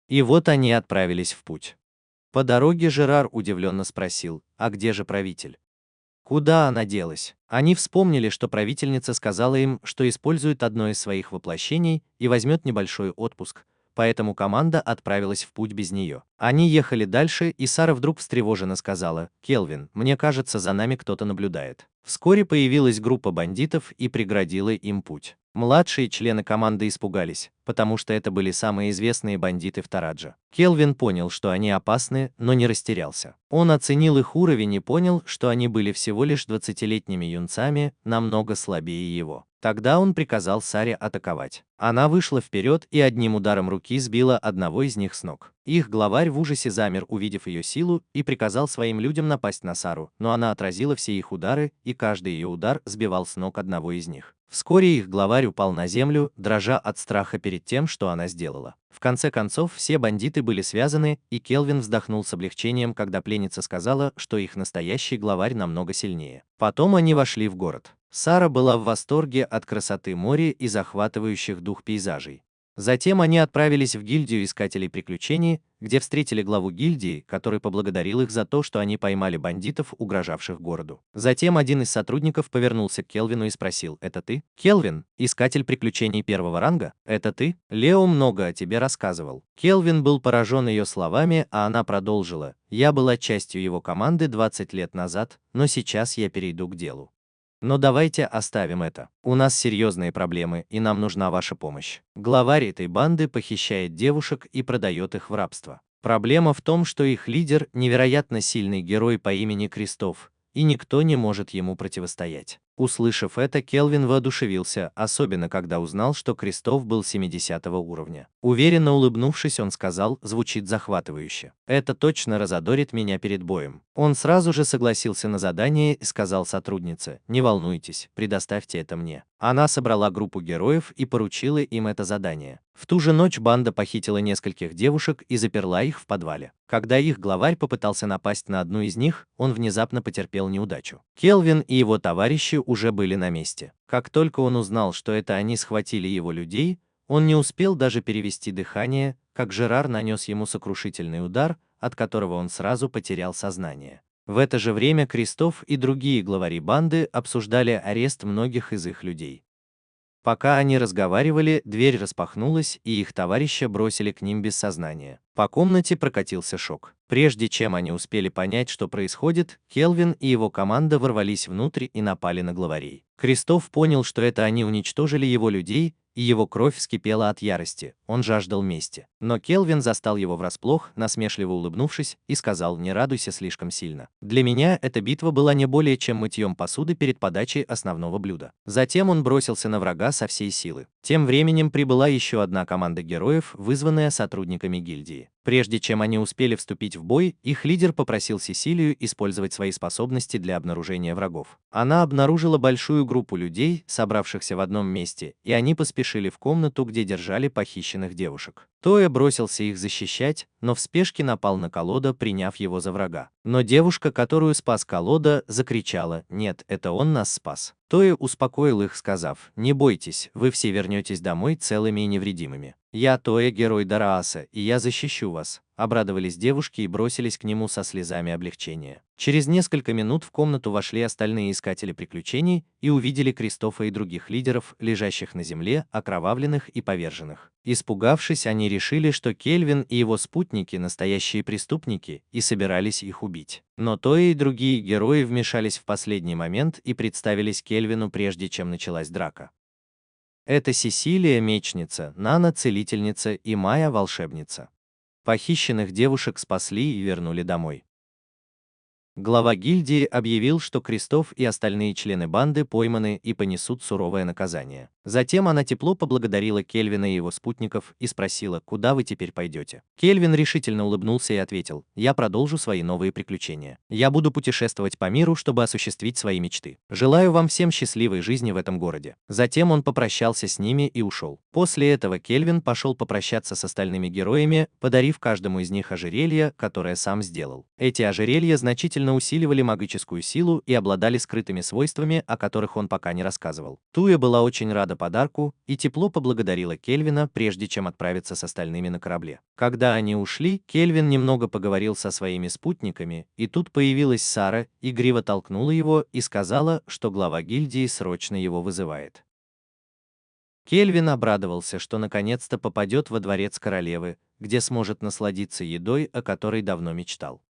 И вот они отправились в путь. По дороге Жерар удивленно спросил: «А где же правитель? Куда она делась?» Они вспомнили, что правительница сказала им, что использует одно из своих воплощений и возьмет небольшой отпуск, поэтому команда отправилась в путь без нее. Они ехали дальше, и Сара вдруг встревоженно сказала: «Келвин, мне кажется, за нами кто-то наблюдает». Вскоре появилась группа бандитов и преградила им путь. Младшие члены команды испугались, потому что это были самые известные бандиты в Тарадже. Келвин понял, что они опасны, но не растерялся. Он оценил их уровень и понял, что они были всего лишь 20-летними юнцами, намного слабее его. Тогда он приказал Саре атаковать. Она вышла вперед и одним ударом руки сбила одного из них с ног. Их главарь в ужасе замер, увидев ее силу, и приказал своим людям напасть на Сару, но она отразила все их удары, и каждый ее удар сбивал с ног одного из них. Вскоре их главарь упал на землю, дрожа от страха перед тем, что она сделала. В конце концов, все бандиты были связаны, и Келвин вздохнул с облегчением, когда пленница сказала, что их настоящий главарь намного сильнее. Потом они вошли в город. Сара была в восторге от красоты моря и захватывающих дух пейзажей. Затем они отправились в гильдию искателей приключений, где встретили главу гильдии, который поблагодарил их за то, что они поймали бандитов, угрожавших городу. Затем один из сотрудников повернулся к Келвину и спросил: «Это ты, Келвин, искатель приключений первого ранга? Это ты? Лео много о тебе рассказывал». Келвин был поражен ее словами, а она продолжила: «Я была частью его команды 20 лет назад, но сейчас я перейду к делу. Но давайте оставим это. У нас серьезные проблемы, и нам нужна ваша помощь». Главарь этой банды похищает девушек и продает их в рабство. Проблема в том, что их лидер – невероятно сильный герой по имени Кристоф, и никто не может ему противостоять. Услышав это, Келвин воодушевился, особенно когда узнал, что Кристоф был 70 уровня. Уверенно улыбнувшись, он сказал: «Звучит захватывающе. Это точно разодорит меня перед боем». Он сразу же согласился на задание и сказал сотруднице: «Не волнуйтесь, предоставьте это мне». Она собрала группу героев и поручила им это задание. В ту же ночь банда похитила нескольких девушек и заперла их в подвале. Когда их главарь попытался напасть на одну из них, он внезапно потерпел неудачу. Келвин и его товарищи уже были на месте. Как только он узнал, что это они схватили его людей, он не успел даже перевести дыхание, как Жерар нанес ему сокрушительный удар, от которого он сразу потерял сознание. В это же время Кристоф и другие главари банды обсуждали арест многих из их людей. Пока они разговаривали, дверь распахнулась, и их товарища бросили к ним без сознания. По комнате прокатился шок. Прежде чем они успели понять, что происходит, Келвин и его команда ворвались внутрь и напали на главарей. Кристоф понял, что это они уничтожили его людей, и его кровь вскипела от ярости, он жаждал мести. Но Келвин застал его врасплох, насмешливо улыбнувшись, и сказал: «Не радуйся слишком сильно. Для меня эта битва была не более чем мытьем посуды перед подачей основного блюда». Затем он бросился на врага со всей силы. Тем временем прибыла еще одна команда героев, вызванная сотрудниками гильдии. Прежде чем они успели вступить в бой, их лидер попросил Сесилию использовать свои способности для обнаружения врагов. Она обнаружила большую группу людей, собравшихся в одном месте, и они поспешили в комнату, где держали похищенных девушек. Тоя бросился их защищать, но в спешке напал на Колода, приняв его за врага. Но девушка, которую спас Колода, закричала: «Нет, это он нас спас». Тоя успокоил их, сказав: «Не бойтесь, вы все вернетесь домой целыми и невредимыми. Я Тоя, герой Дарааса, и я защищу вас». Обрадовались девушки и бросились к нему со слезами облегчения. Через несколько минут в комнату вошли остальные искатели приключений и увидели Кристофа и других лидеров, лежащих на земле, окровавленных и поверженных. Испугавшись, они решили, что Кельвин и его спутники настоящие преступники и собирались их убить. Но Тоя и другие герои вмешались в последний момент и представились Кельвину, прежде чем началась драка. Это Сесилия, мечница, Нана, целительница, и Майя, волшебница. Похищенных девушек спасли и вернули домой. Глава гильдии объявил, что Крестов и остальные члены банды пойманы и понесут суровое наказание. Затем она тепло поблагодарила Кельвина и его спутников и спросила, куда вы теперь пойдете. Кельвин решительно улыбнулся и ответил, я продолжу свои новые приключения. Я буду путешествовать по миру, чтобы осуществить свои мечты. Желаю вам всем счастливой жизни в этом городе. Затем он попрощался с ними и ушел. После этого Кельвин пошел попрощаться с остальными героями, подарив каждому из них ожерелье, которое сам сделал. Эти ожерелья значительно усиливали магическую силу и обладали скрытыми свойствами, о которых он пока не рассказывал. Туя была очень рада подарку и тепло поблагодарила Кельвина, прежде чем отправиться с остальными на корабле. Когда они ушли, Кельвин немного поговорил со своими спутниками, и тут появилась Сара, игриво толкнула его и сказала, что глава гильдии срочно его вызывает. Кельвин обрадовался, что наконец-то попадет во дворец королевы, где сможет насладиться едой, о которой давно мечтал.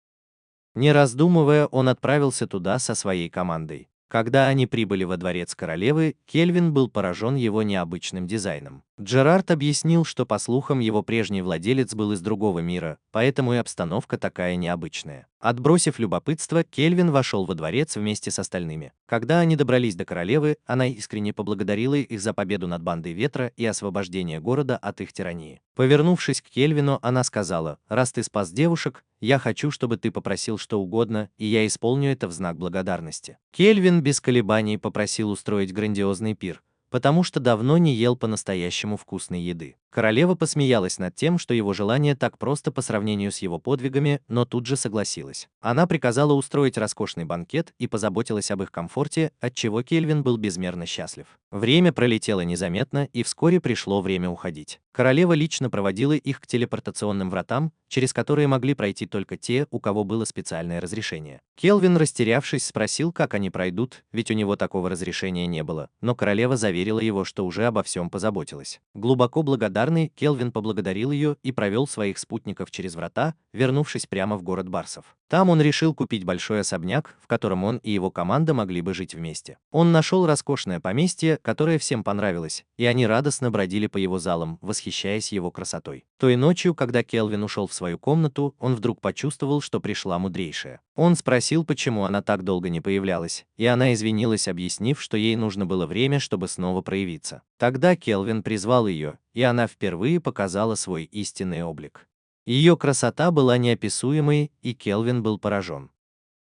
Не раздумывая, он отправился туда со своей командой. Когда они прибыли во дворец королевы, Кельвин был поражен его необычным дизайном. Джерард объяснил, что по слухам его прежний владелец был из другого мира, поэтому и обстановка такая необычная. Отбросив любопытство, Кельвин вошел во дворец вместе с остальными. Когда они добрались до королевы, она искренне поблагодарила их за победу над бандой ветра и освобождение города от их тирании. Повернувшись к Кельвину, она сказала, «Раз ты спас девушек, я хочу, чтобы ты попросил что угодно, и я исполню это в знак благодарности». Кельвин без колебаний попросил устроить грандиозный пир, потому что давно не ел по-настоящему вкусной еды. Королева посмеялась над тем, что его желание так просто по сравнению с его подвигами, но тут же согласилась. Она приказала устроить роскошный банкет и позаботилась об их комфорте, отчего Кельвин был безмерно счастлив. Время пролетело незаметно, и вскоре пришло время уходить. Королева лично проводила их к телепортационным вратам, через которые могли пройти только те, у кого было специальное разрешение. Келвин, растерявшись, спросил, как они пройдут, ведь у него такого разрешения не было, но королева заверила его, что уже обо всем позаботилась. Глубоко благодарный, Келвин поблагодарил ее и провел своих спутников через врата, вернувшись прямо в город Барсов. Там он решил купить большой особняк, в котором он и его команда могли бы жить вместе. Он нашел роскошное поместье, которое всем понравилось, и они радостно бродили по его залам, восхищаясь его красотой. Той ночью, когда Келвин ушел в свою комнату, он вдруг почувствовал, что пришла мудрейшая. Он спросил, почему она так долго не появлялась, и она извинилась, объяснив, что ей нужно было время, чтобы снова проявиться. Тогда Келвин призвал ее, и она впервые показала свой истинный облик. Ее красота была неописуемой, и Келвин был поражен.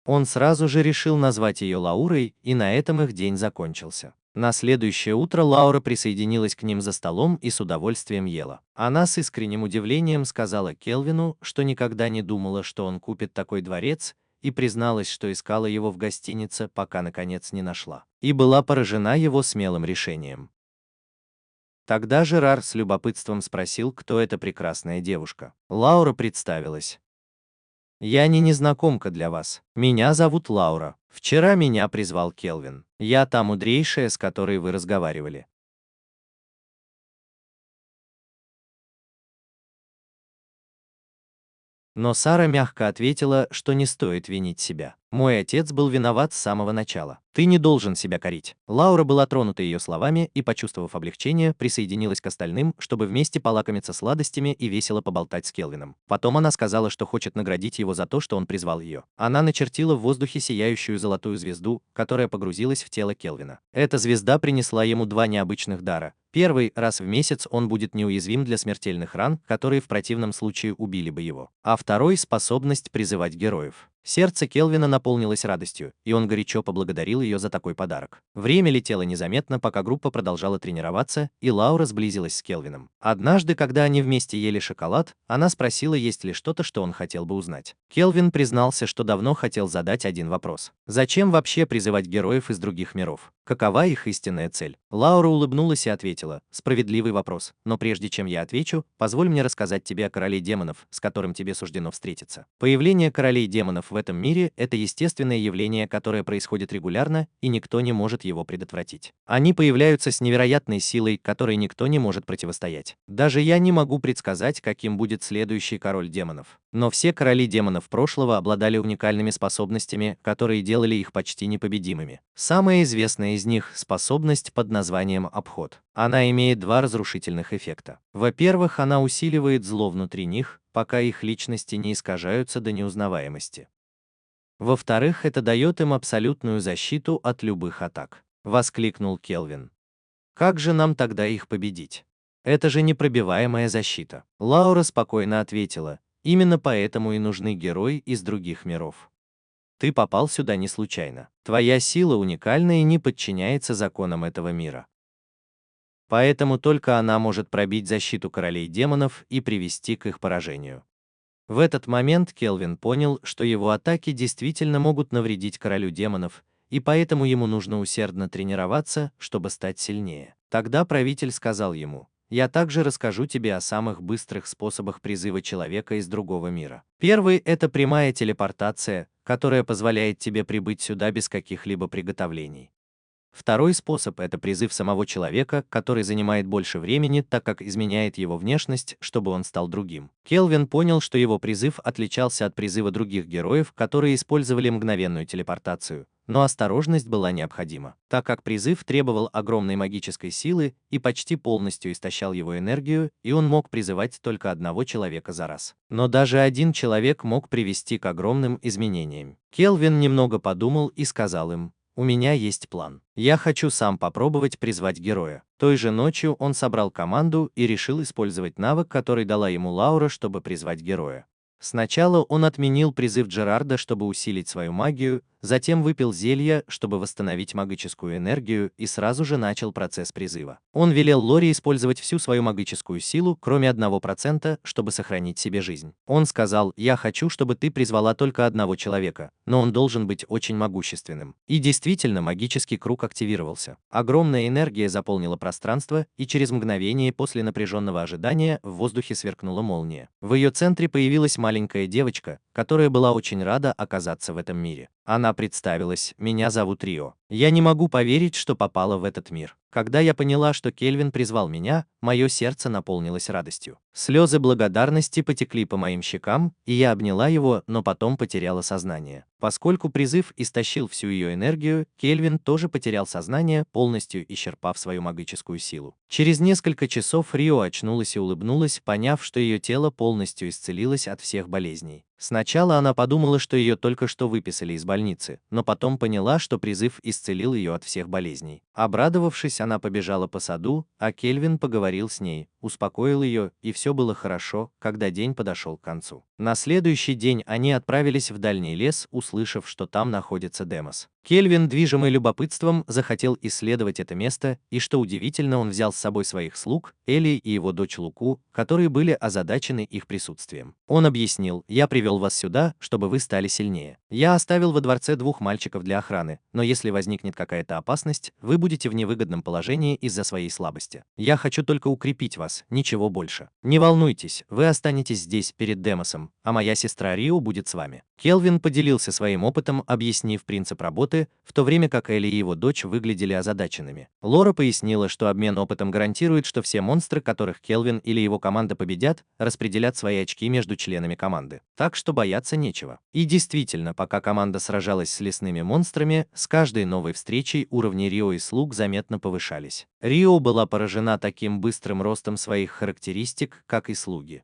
Он сразу же решил назвать ее Лаурой, и на этом их день закончился. На следующее утро Лаура присоединилась к ним за столом и с удовольствием ела. Она с искренним удивлением сказала Келвину, что никогда не думала, что он купит такой дворец, и призналась, что искала его в гостинице, пока наконец не нашла. И была поражена его смелым решением. Тогда Жерар с любопытством спросил, кто эта прекрасная девушка. Лаура представилась. «Я не незнакомка для вас. Меня зовут Лаура. Вчера меня призвал Келвин. Я та мудрейшая, с которой вы разговаривали». Но Сара мягко ответила, что не стоит винить себя. «Мой отец был виноват с самого начала. Ты не должен себя корить». Лаура была тронута ее словами и, почувствовав облегчение, присоединилась к остальным, чтобы вместе полакомиться сладостями и весело поболтать с Келвином. Потом она сказала, что хочет наградить его за то, что он призвал ее. Она начертила в воздухе сияющую золотую звезду, которая погрузилась в тело Келвина. Эта звезда принесла ему два необычных дара. Первый раз в месяц он будет неуязвим для смертельных ран, которые в противном случае убили бы его. А второй — способность призывать героев. Сердце Келвина наполнилось радостью, и он горячо поблагодарил ее за такой подарок. Время летело незаметно, пока группа продолжала тренироваться, и Лаура сблизилась с Келвином. Однажды, когда они вместе ели шоколад, она спросила, есть ли что-то, что он хотел бы узнать. Келвин признался, что давно хотел задать один вопрос. Зачем вообще призывать героев из других миров? Какова их истинная цель? Лаура улыбнулась и ответила, справедливый вопрос, но прежде чем я отвечу, позволь мне рассказать тебе о короле демонов, с которым тебе суждено встретиться. Появление королей демонов в этом мире – это естественное явление, которое происходит регулярно, и никто не может его предотвратить. Они появляются с невероятной силой, которой никто не может противостоять. Даже я не могу предсказать, каким будет следующий король демонов. Но все короли демонов прошлого обладали уникальными способностями, которые делали их почти непобедимыми. Самая известная из них – способность под названием обход. Она имеет два разрушительных эффекта. Во-первых, она усиливает зло внутри них, пока их личности не искажаются до неузнаваемости. Во-вторых, это дает им абсолютную защиту от любых атак. Воскликнул Келвин. Как же нам тогда их победить? Это же непробиваемая защита. Лаура спокойно ответила, именно поэтому и нужны герои из других миров. Ты попал сюда не случайно. Твоя сила уникальна и не подчиняется законам этого мира. Поэтому только она может пробить защиту королей демонов и привести к их поражению. В этот момент Келвин понял, что его атаки действительно могут навредить королю демонов, и поэтому ему нужно усердно тренироваться, чтобы стать сильнее. Тогда правитель сказал ему: «Я также расскажу тебе о самых быстрых способах призыва человека из другого мира. Первый – это прямая телепортация, которая позволяет тебе прибыть сюда без каких-либо приготовлений. Второй способ – это призыв самого человека, который занимает больше времени, так как изменяет его внешность, чтобы он стал другим». Келвин понял, что его призыв отличался от призыва других героев, которые использовали мгновенную телепортацию, но осторожность была необходима, так как призыв требовал огромной магической силы и почти полностью истощал его энергию, и он мог призывать только одного человека за раз. Но даже один человек мог привести к огромным изменениям. Келвин немного подумал и сказал им: «У меня есть план. Я хочу сам попробовать призвать героя». Той же ночью он собрал команду и решил использовать навык, который дала ему Лаура, чтобы призвать героя. Сначала он отменил призыв Джерарда, чтобы усилить свою магию, затем выпил зелье, чтобы восстановить магическую энергию, и сразу же начал процесс призыва. Он велел Лоре использовать всю свою магическую силу, кроме 1%, чтобы сохранить себе жизнь. Он сказал: «Я хочу, чтобы ты призвала только одного человека, но он должен быть очень могущественным». И действительно, магический круг активировался. Огромная энергия заполнила пространство, и через мгновение после напряженного ожидания в воздухе сверкнула молния. В ее центре появилась маленькая девочка, которая была очень рада оказаться в этом мире. Она представилась: «Меня зовут Рио. Я не могу поверить, что попала в этот мир. Когда я поняла, что Кельвин призвал меня, мое сердце наполнилось радостью. Слезы благодарности потекли по моим щекам, и я обняла его, но потом потеряла сознание». Поскольку призыв истощил всю ее энергию, Кельвин тоже потерял сознание, полностью исчерпав свою магическую силу. Через несколько часов Рио очнулась и улыбнулась, поняв, что ее тело полностью исцелилось от всех болезней. Сначала она подумала, что ее только что выписали из больницы, но потом поняла, что призыв исцелил ее от всех болезней. Обрадовавшись, она побежала по саду, а Кельвин поговорил с ней, успокоил ее, и все было хорошо, когда день подошел к концу. На следующий день они отправились в дальний лес, услышав, что там находится Демос. Кельвин, движимый любопытством, захотел исследовать это место, и, что удивительно, он взял с собой своих слуг, Эли и его дочь Луку, которые были озадачены их присутствием. Он объяснил: «Я привел вас сюда, чтобы вы стали сильнее. Я оставил во дворце 2 мальчиков для охраны, но если возникнет какая-то опасность, вы будете в невыгодном положении из-за своей слабости. Я хочу только укрепить вас, ничего больше. Не волнуйтесь, вы останетесь здесь перед Демосом, а моя сестра Рио будет с вами». Келвин поделился своим опытом, объяснив принцип работы, в то время как Элли и его дочь выглядели озадаченными. Лора пояснила, что обмен опытом гарантирует, что все монстры, которых Келвин или его команда победят, распределят свои очки между членами команды. Так что бояться нечего. И действительно, пока команда сражалась с лесными монстрами, с каждой новой встречей уровни Рио и слуг заметно повышались. Рио была поражена таким быстрым ростом своих характеристик, как и слуги.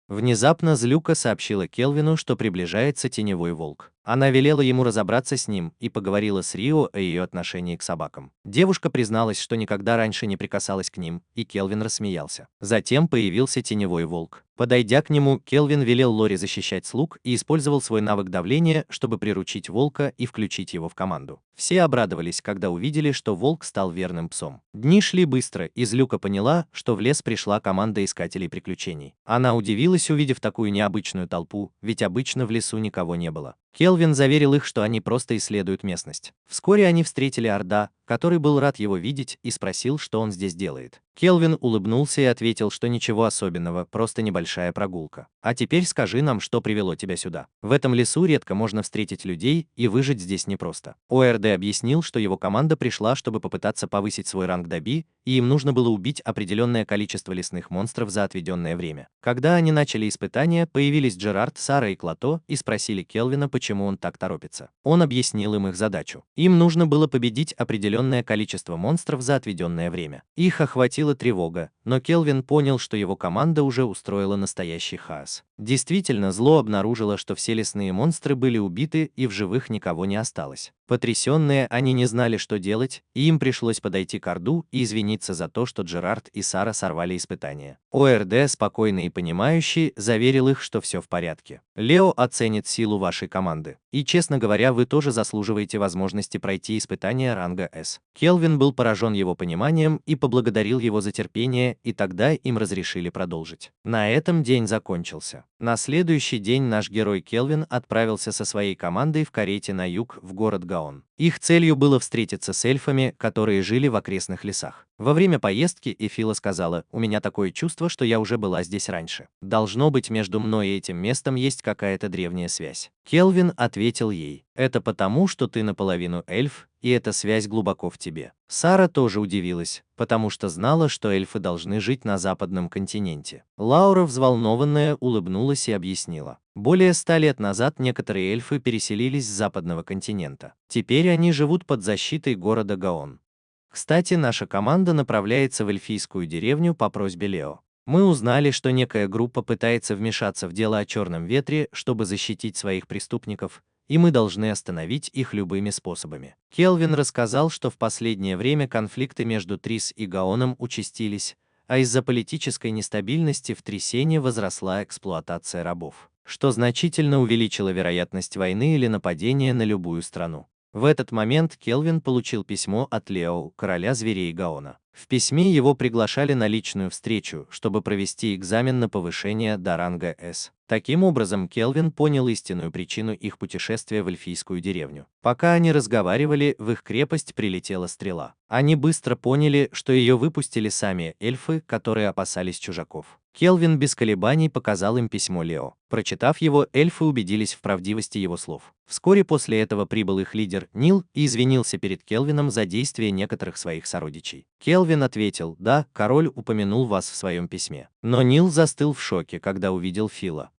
Внезапно Злюка сообщила Келвину, что приближается теневой волк. Она велела ему разобраться с ним и поговорила с Рио о ее отношении к собакам. Девушка призналась, что никогда раньше не прикасалась к ним, и Келвин рассмеялся. Затем появился теневой волк. Подойдя к нему, Келвин велел Лоре защищать слуг и использовал свой навык давления, чтобы приручить волка и включить его в команду. Все обрадовались, когда увидели, что волк стал верным псом. Дни шли быстро, и Злюка поняла, что в лес пришла команда искателей приключений. Она удивилась, увидев такую необычную толпу, ведь обычно в лесу никого не было. Келвин заверил их, что они просто исследуют местность. Вскоре они встретили Орда, который был рад его видеть, и спросил, что он здесь делает. Келвин улыбнулся и ответил, что ничего особенного, просто небольшая прогулка. «А теперь скажи нам, что привело тебя сюда. В этом лесу редко можно встретить людей, и выжить здесь непросто». ОРД объяснил, что его команда пришла, чтобы попытаться повысить свой ранг до Би, и им нужно было убить определенное количество лесных монстров за отведенное время. Когда они начали испытания, появились Джерард, Сара и Клато и спросили Келвина, почему он так торопится. Он объяснил им их задачу. Им нужно было победить определенное количество монстров за отведенное время. Их охватило охватила тревога, но Келвин понял, что его команда уже устроила настоящий хаос. Действительно, зло обнаружило, что все лесные монстры были убиты и в живых никого не осталось. Потрясенные, они не знали, что делать, и им пришлось подойти к Орду и извиниться за то, что Джерард и Сара сорвали испытания. ОРД, спокойный и понимающий, заверил их, что все в порядке. Лео оценит силу вашей команды. И, честно говоря, вы тоже заслуживаете возможности пройти испытания ранга С. Келвин был поражен его пониманием и поблагодарил его за терпение, и тогда им разрешили продолжить. На этом день закончился. На следующий день наш герой Келвин отправился со своей командой в карете на юг, в город Гаон. Их целью было встретиться с эльфами, которые жили в окрестных лесах. Во время поездки Эфила сказала: «У меня такое чувство, что я уже была здесь раньше. Должно быть, между мной и этим местом есть какая-то древняя связь». Келвин ответил ей: «Это потому, что ты наполовину эльф, и эта связь глубоко в тебе». Сара тоже удивилась, потому что знала, что эльфы должны жить на западном континенте. Лаура, взволнованная, улыбнулась и объяснила: более 100 лет назад некоторые эльфы переселились с западного континента. Теперь они живут под защитой города Гаон. Кстати, наша команда направляется в эльфийскую деревню по просьбе Лео. Мы узнали, что некая группа пытается вмешаться в дело о Черном Ветре, чтобы защитить своих преступников, и мы должны остановить их любыми способами. Келвин рассказал, что в последнее время конфликты между Трис и Гаоном участились, а из-за политической нестабильности в Трисене возросла эксплуатация рабов, что значительно увеличило вероятность войны или нападения на любую страну. В этот момент Келвин получил письмо от Лео, короля зверей Гаона. В письме его приглашали на личную встречу, чтобы провести экзамен на повышение до ранга С. Таким образом, Келвин понял истинную причину их путешествия в эльфийскую деревню. Пока они разговаривали, в их крепость прилетела стрела. Они быстро поняли, что ее выпустили сами эльфы, которые опасались чужаков. Келвин без колебаний показал им письмо Лео. Прочитав его, эльфы убедились в правдивости его слов. Вскоре после этого прибыл их лидер Нил и извинился перед Келвином за действия некоторых своих сородичей. Келвин ответил: «Да, король упомянул вас в своем письме». Но Нил застыл в шоке, когда увидел Фила.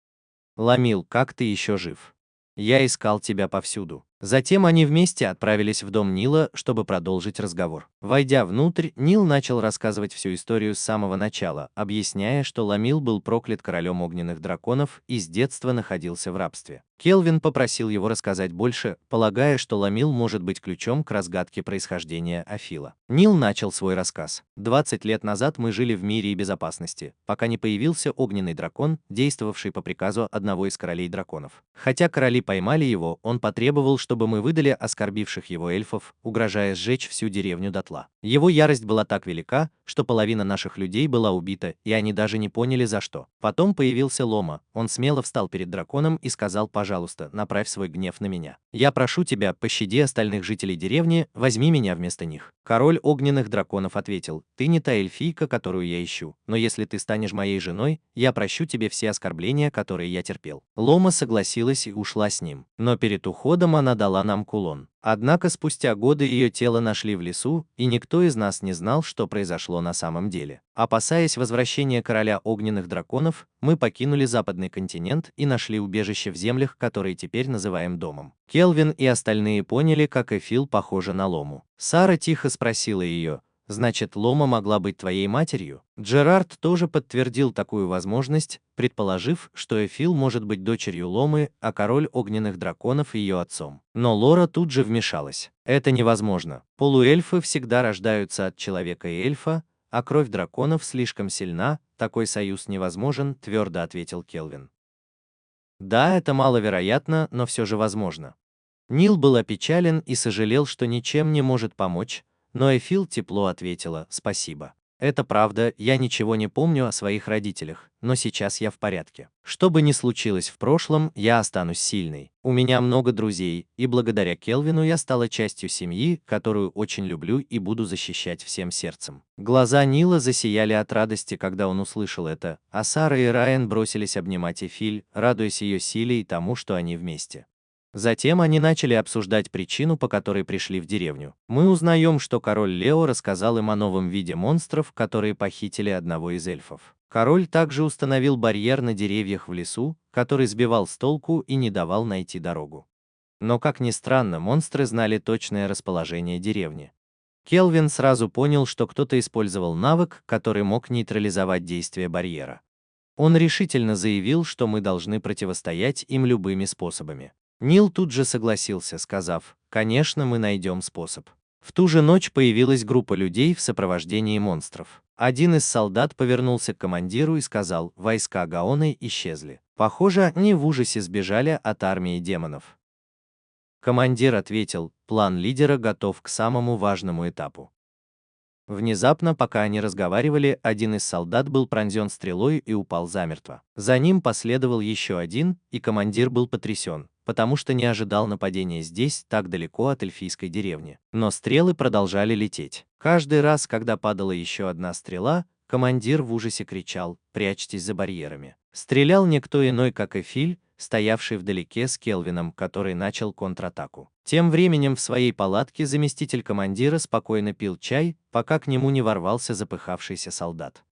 «Ламил, как ты еще жив? Я искал тебя повсюду». Затем они вместе отправились в дом Нила, чтобы продолжить разговор. Войдя внутрь, Нил начал рассказывать всю историю с самого начала, объясняя, что Ламил был проклят королем огненных драконов и с детства находился в рабстве. Келвин попросил его рассказать больше, полагая, что Ламил может быть ключом к разгадке происхождения Афила. Нил начал свой рассказ. 20 лет назад мы жили в мире и безопасности, пока не появился огненный дракон, действовавший по приказу одного из королей драконов. Хотя короли поймали его, он потребовал, чтобы мы выдали оскорбивших его эльфов, угрожая сжечь всю деревню дотла. Его ярость была так велика, что половина наших людей была убита, и они даже не поняли, за что. Потом появился Лома. Он смело встал перед драконом и сказал: «Пожалуйста, направь свой гнев на меня. Я прошу тебя, пощади остальных жителей деревни, возьми меня вместо них». Король огненных драконов ответил: «Ты не та эльфийка, которую я ищу, но если ты станешь моей женой, я прощу тебе все оскорбления, которые я терпел». Лома согласилась и ушла с ним. Но перед уходом она дала нам кулон. Однако спустя годы ее тело нашли в лесу, и никто из нас не знал, что произошло на самом деле. Опасаясь возвращения короля огненных драконов, мы покинули западный континент и нашли убежище в землях, которые теперь называем домом. Келвин и остальные поняли, как Эфил похожа на Лому. Сара тихо спросила ее: «Значит, Лома могла быть твоей матерью?» Джерард тоже подтвердил такую возможность, предположив, что Эфил может быть дочерью Ломы, а король огненных драконов ее отцом. Но Лора тут же вмешалась. «Это невозможно. Полуэльфы всегда рождаются от человека и эльфа, а кровь драконов слишком сильна, такой союз невозможен», твердо ответил Келвин. «Да, это маловероятно, но все же возможно». Нил был опечален и сожалел, что ничем не может помочь, но Эфил тепло ответила: «Спасибо. Это правда, я ничего не помню о своих родителях, но сейчас я в порядке. Что бы ни случилось в прошлом, я останусь сильной. У меня много друзей, и благодаря Келвину я стала частью семьи, которую очень люблю и буду защищать всем сердцем». Глаза Нила засияли от радости, когда он услышал это, а Сара и Райан бросились обнимать Эфиль, радуясь ее силе и тому, что они вместе. Затем они начали обсуждать причину, по которой пришли в деревню. Мы узнаем, что король Лео рассказал им о новом виде монстров, которые похитили одного из эльфов. Король также установил барьер на деревьях в лесу, который сбивал с толку и не давал найти дорогу. Но, как ни странно, монстры знали точное расположение деревни. Келвин сразу понял, что кто-то использовал навык, который мог нейтрализовать действие барьера. Он решительно заявил, что мы должны противостоять им любыми способами. Нил тут же согласился, сказав: «Конечно, мы найдем способ». В ту же ночь появилась группа людей в сопровождении монстров. Один из солдат повернулся к командиру и сказал: «Войска Гаоны исчезли. Похоже, они в ужасе сбежали от армии демонов». Командир ответил: «План лидера готов к самому важному этапу». Внезапно, пока они разговаривали, один из солдат был пронзен стрелой и упал замертво. За ним последовал еще один, и командир был потрясен, потому что не ожидал нападения здесь, так далеко от эльфийской деревни. Но стрелы продолжали лететь. Каждый раз, когда падала еще одна стрела, командир в ужасе кричал: «Прячьтесь за барьерами». Стрелял никто иной, как Эфиль, стоявший вдалеке с Келвином, который начал контратаку. Тем временем в своей палатке заместитель командира спокойно пил чай, пока к нему не ворвался запыхавшийся солдат.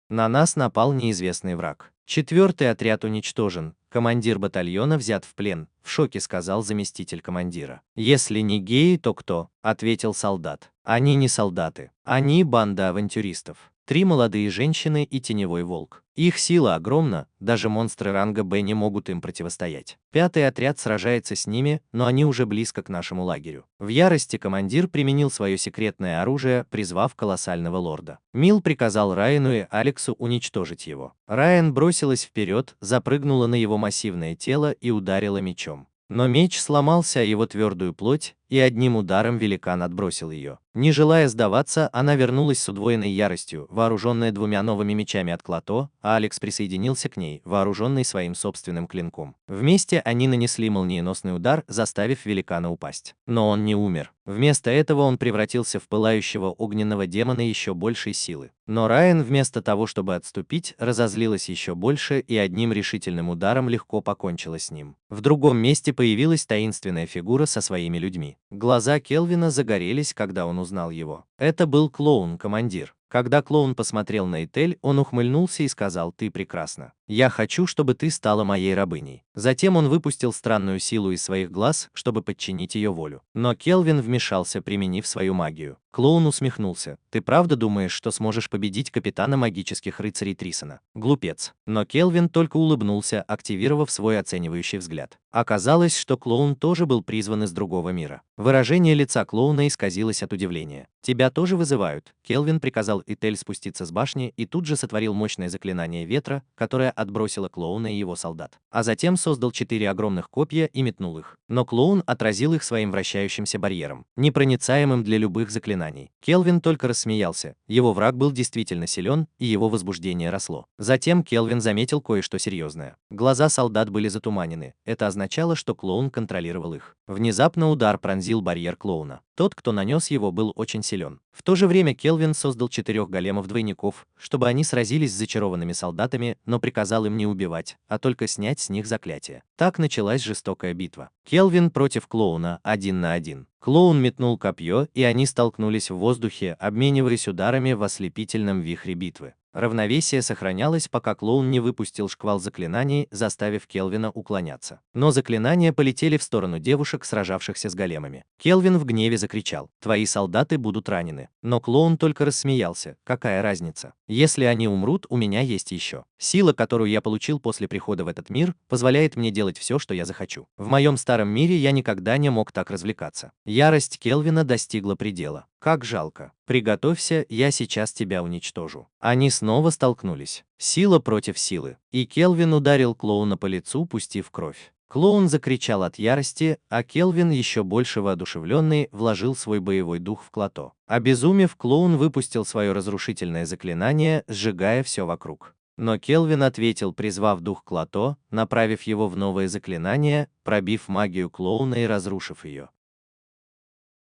На нас напал неизвестный враг. 4-й отряд уничтожен, командир батальона взят в плен, в шоке сказал заместитель командира. «Если не геи, то кто?» – ответил солдат. «Они не солдаты. Они банда авантюристов. 3 молодые женщины и теневой волк. Их сила огромна, даже монстры ранга Б не могут им противостоять. 5-й отряд сражается с ними, но они уже близко к нашему лагерю». В ярости командир применил свое секретное оружие, призвав колоссального лорда. Мил приказал Райану и Алексу уничтожить его. Райан бросилась вперед, запрыгнула на его массивное тело и ударила мечом. Но меч сломался о его твердую плоть, и одним ударом великан отбросил ее. Не желая сдаваться, она вернулась с удвоенной яростью, вооруженная 2 новыми мечами от Клато, а Алекс присоединился к ней, вооруженный своим собственным клинком. Вместе они нанесли молниеносный удар, заставив великана упасть. Но он не умер. Вместо этого он превратился в пылающего огненного демона еще большей силы. Но Райан, вместо того, чтобы отступить, разозлилась еще больше и одним решительным ударом легко покончила с ним. В другом месте появилась таинственная фигура со своими людьми. Глаза Келвина загорелись, когда он узнал его. Это был клоун-командир. Когда клоун посмотрел на Этель, он ухмыльнулся и сказал: «Ты прекрасна. Я хочу, чтобы ты стала моей рабыней». Затем он выпустил странную силу из своих глаз, чтобы подчинить ее волю. Но Келвин вмешался, применив свою магию. Клоун усмехнулся. «Ты правда думаешь, что сможешь победить капитана магических рыцарей Трисона? Глупец». Но Келвин только улыбнулся, активировав свой оценивающий взгляд. Оказалось, что клоун тоже был призван из другого мира. Выражение лица клоуна исказилось от удивления. «Тебя тоже вызывают?» Келвин приказал Этель спуститься с башни и тут же сотворил мощное заклинание ветра, которое отбросило клоуна и его солдат. А затем создал 4 огромных копья и метнул их. Но клоун отразил их своим вращающимся барьером, непроницаемым для любых заклинаний. Келвин только рассмеялся. Его враг был действительно силен, и его возбуждение росло. Затем Келвин заметил кое-что серьезное. Глаза солдат были затуманены. Это означало, что клоун контролировал их. Внезапно удар пронзил барьер клоуна. Тот, кто нанес его, был очень силен. В то же время Келвин создал 4 големов-двойников, чтобы они сразились с зачарованными солдатами, но приказал им не убивать, а только снять с них заклятие. Так началась жестокая битва. Келвин против клоуна 1 на 1. Клоун метнул копье, и они столкнулись в воздухе, обмениваясь ударами в ослепительном вихре битвы. Равновесие сохранялось, пока клоун не выпустил шквал заклинаний, заставив Келвина уклоняться. Но заклинания полетели в сторону девушек, сражавшихся с големами. Келвин в гневе закричал: «Твои солдаты будут ранены». Но клоун только рассмеялся. «Какая разница? Если они умрут, у меня есть еще. Сила, которую я получил после прихода в этот мир, позволяет мне делать все, что я захочу. В моем старом мире я никогда не мог так развлекаться». Ярость Келвина достигла предела. «Как жалко. Приготовься, я сейчас тебя уничтожу». Они снова столкнулись. Сила против силы. И Келвин ударил клоуна по лицу, пустив кровь. Клоун закричал от ярости, а Келвин, еще больше воодушевленный, вложил свой боевой дух в Клато. Обезумев, клоун выпустил свое разрушительное заклинание, сжигая все вокруг. Но Келвин ответил, призвав дух Клато, направив его в новое заклинание, пробив магию клоуна и разрушив ее.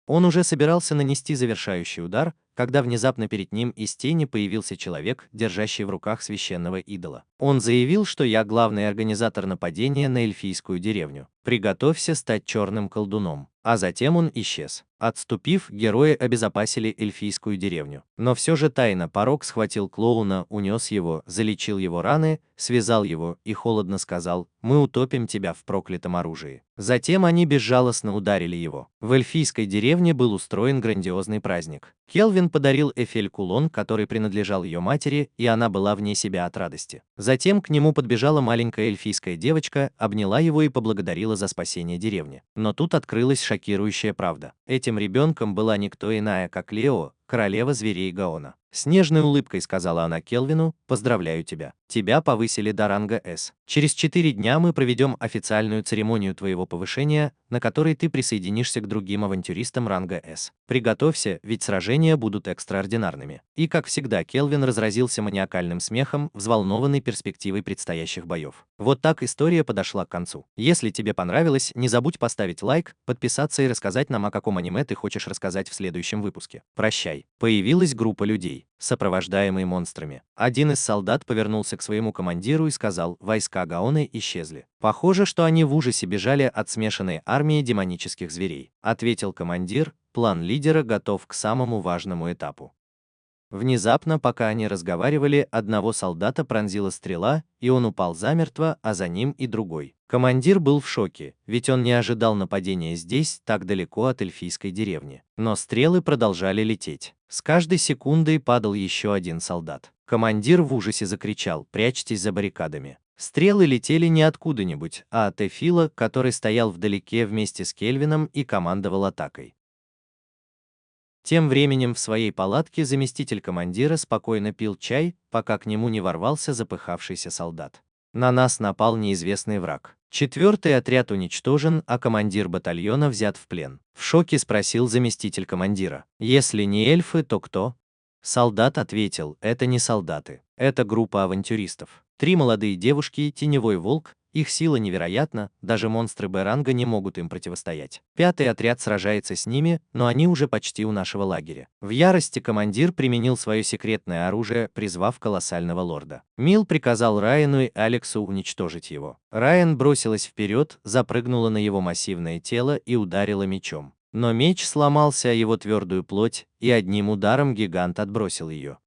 Он уже собирался нанести завершающий удар, когда внезапно перед ним из тени появился человек, держащий в руках священного идола. Он заявил, что я главный организатор нападения на эльфийскую деревню. Приготовься стать черным колдуном. А затем он исчез. Отступив, герои обезопасили эльфийскую деревню. Но все же тайно порок схватил клоуна, унес его, залечил его раны, связал его и холодно сказал: «Мы утопим тебя в проклятом оружии». Затем они безжалостно ударили его. В эльфийской деревне был устроен грандиозный праздник. Келвин подарил Эфель кулон, который принадлежал ее матери, и она была вне себя от радости. Затем к нему подбежала маленькая эльфийская девочка, обняла его и поблагодарила за спасение деревни. Но тут открылась шокирующая правда. Этим ребенком была никто иная, как Лео, королева зверей Гаона. С нежной улыбкой сказала она Келвину: «Поздравляю тебя. Тебя повысили до ранга С. Через 4 дня мы проведем официальную церемонию твоего повышения, на которой ты присоединишься к другим авантюристам ранга С. Приготовься, ведь сражения будут экстраординарными». И как всегда Келвин разразился маниакальным смехом, взволнованный перспективой предстоящих боев. Вот так история подошла к концу. Если тебе понравилось, не забудь поставить лайк, подписаться и рассказать нам, о каком аниме ты хочешь рассказать в следующем выпуске. Прощай. Появилась группа людей, сопровождаемые монстрами. Один из солдат повернулся к своему командиру и сказал: «Войска Гаоны исчезли. Похоже, что они в ужасе бежали от смешанной армии демонических зверей», ответил командир. План лидера готов к самому важному этапу. Внезапно, пока они разговаривали, одного солдата пронзила стрела, и он упал замертво, а за ним и другой. Командир был в шоке, ведь он не ожидал нападения здесь, так далеко от эльфийской деревни. Но стрелы продолжали лететь. С каждой секундой падал еще один солдат. Командир в ужасе закричал: «Прячьтесь за баррикадами». Стрелы летели не откуда-нибудь, а от Эфила, который стоял вдалеке вместе с Кельвином и командовал атакой. Тем временем в своей палатке заместитель командира спокойно пил чай, пока к нему не ворвался запыхавшийся солдат. На нас напал неизвестный враг. 4-й отряд уничтожен, а командир батальона взят в плен. В шоке спросил заместитель командира: «Если не эльфы, то кто?» Солдат ответил: «Это не солдаты. Это группа авантюристов. 3 молодые девушки, теневой волк. Их сила невероятна, даже монстры Б-ранга не могут им противостоять. 5-й отряд сражается с ними, но они уже почти у нашего лагеря». В ярости командир применил свое секретное оружие, призвав колоссального лорда. Мил приказал Райану и Алексу уничтожить его. Райан бросилась вперед, запрыгнула на его массивное тело и ударила мечом. Но меч сломался о его твердую плоть, и одним ударом гигант отбросил ее.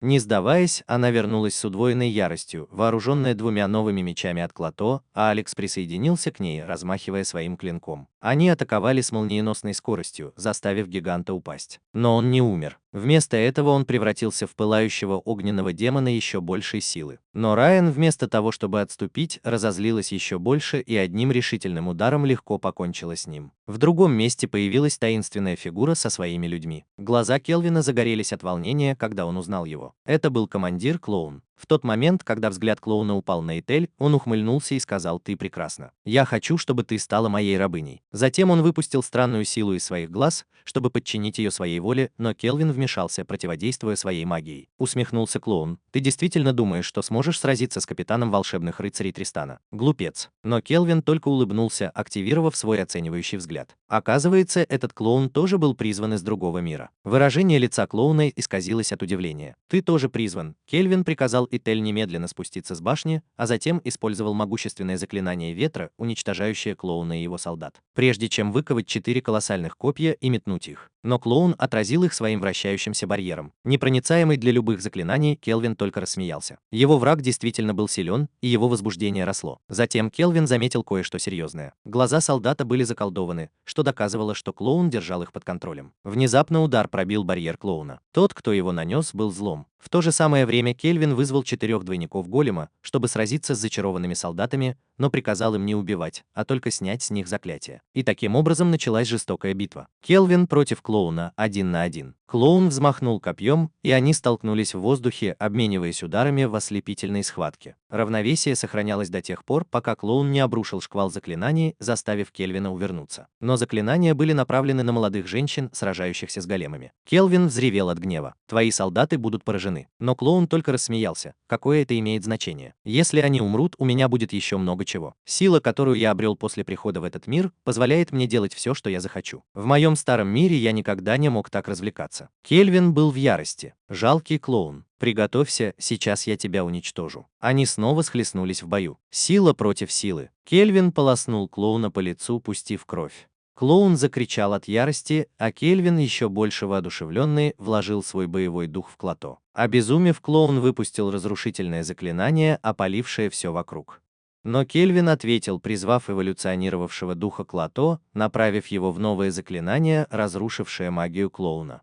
Не сдаваясь, она вернулась с удвоенной яростью, вооруженная 2 новыми мечами от Клато, а Алекс присоединился к ней, размахивая своим клинком. Они атаковали с молниеносной скоростью, заставив гиганта упасть. Но он не умер. Вместо этого он превратился в пылающего огненного демона еще большей силы. Но Райан, вместо того, чтобы отступить, разозлилась еще больше и одним решительным ударом легко покончила с ним. В другом месте появилась таинственная фигура со своими людьми. Глаза Келвина загорелись от волнения, когда он узнал его. Это был командир-клоун. В тот момент, когда взгляд клоуна упал на Этель, он ухмыльнулся и сказал: «Ты прекрасна. Я хочу, чтобы ты стала моей рабыней». Затем он выпустил странную силу из своих глаз, чтобы подчинить ее своей воле, но Келвин вмешался, противодействуя своей магией. Усмехнулся клоун: «Ты действительно думаешь, что сможешь сразиться с капитаном волшебных рыцарей Тристана? Глупец». Но Келвин только улыбнулся, активировав свой оценивающий взгляд. Оказывается, этот клоун тоже был призван из другого мира. Выражение лица клоуна исказилось от удивления. «Ты тоже призван». Кельвин приказал Этель немедленно спуститься с башни, а затем использовал могущественное заклинание ветра, уничтожающее клоуна и его солдат, прежде чем выковать 4 колоссальных копья и метнуть их. Но клоун отразил их своим вращающимся барьером. Непроницаемый для любых заклинаний, Келвин только рассмеялся. Его враг действительно был силен, и его возбуждение росло. Затем Келвин заметил кое-что серьезное. Глаза солдата были заколдованы, что доказывало, что клоун держал их под контролем. Внезапно удар пробил барьер клоуна. Тот, кто его нанес, был злом. В то же самое время Кельвин вызвал 4 двойников голема, чтобы сразиться с зачарованными солдатами, но приказал им не убивать, а только снять с них заклятие. И таким образом началась жестокая битва. Келвин против клоуна 1 на 1. Клоун взмахнул копьем, и они столкнулись в воздухе, обмениваясь ударами в ослепительной схватке. Равновесие сохранялось до тех пор, пока клоун не обрушил шквал заклинаний, заставив Кельвина увернуться. Но заклинания были направлены на молодых женщин, сражающихся с големами. Келвин взревел от гнева: «Твои солдаты будут поражены». Но клоун только рассмеялся: «Какое это имеет значение? Если они умрут, у меня будет еще много чего. Сила, которую я обрел после прихода в этот мир, позволяет мне делать все, что я захочу. В моем старом мире я никогда не мог так развлекаться». Кельвин был в ярости. «Жалкий клоун, приготовься, сейчас я тебя уничтожу». Они снова схлестнулись в бою. Сила против силы. Кельвин полоснул клоуна по лицу, пустив кровь. Клоун закричал от ярости, а Кельвин, еще больше воодушевленный, вложил свой боевой дух в Клото. Обезумев, клоун выпустил разрушительное заклинание, опалившее все вокруг. Но Кельвин ответил, призвав эволюционировавшего духа Клото, направив его в новое заклинание, разрушившее магию клоуна.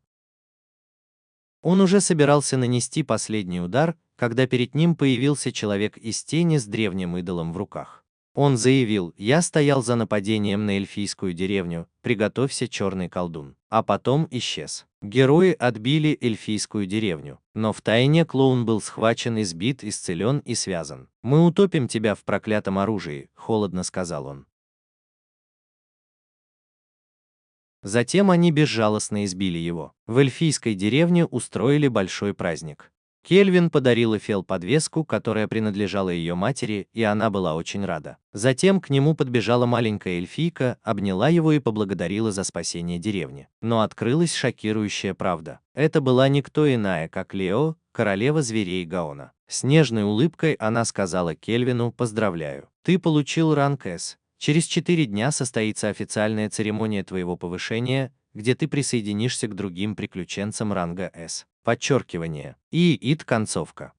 Он уже собирался нанести последний удар, когда перед ним появился человек из тени с древним идолом в руках. Он заявил: «Я стоял за нападением на эльфийскую деревню, приготовься, черный колдун». А потом исчез. Герои отбили эльфийскую деревню, но втайне клоун был схвачен, избит, исцелен и связан. «Мы утопим тебя в проклятом оружии», — холодно сказал он. Затем они безжалостно избили его. В эльфийской деревне устроили большой праздник. Кельвин подарил Эфел подвеску, которая принадлежала ее матери, и она была очень рада. Затем к нему подбежала маленькая эльфийка, обняла его и поблагодарила за спасение деревни. Но открылась шокирующая правда. Это была никто иная, как Лео, королева зверей Гаона. С нежной улыбкой она сказала Кельвину: «Поздравляю, ты получил ранг С. Через 4 дня состоится официальная церемония твоего повышения, где ты присоединишься к другим приключенцам ранга С». Подчеркивание. Концовка.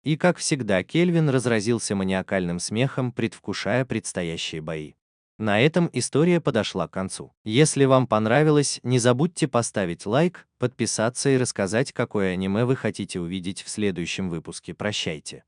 И как всегда, Кельвин разразился маниакальным смехом, предвкушая предстоящие бои. На этом история подошла к концу. Если вам понравилось, не забудьте поставить лайк, подписаться и рассказать, какое аниме вы хотите увидеть в следующем выпуске. Прощайте.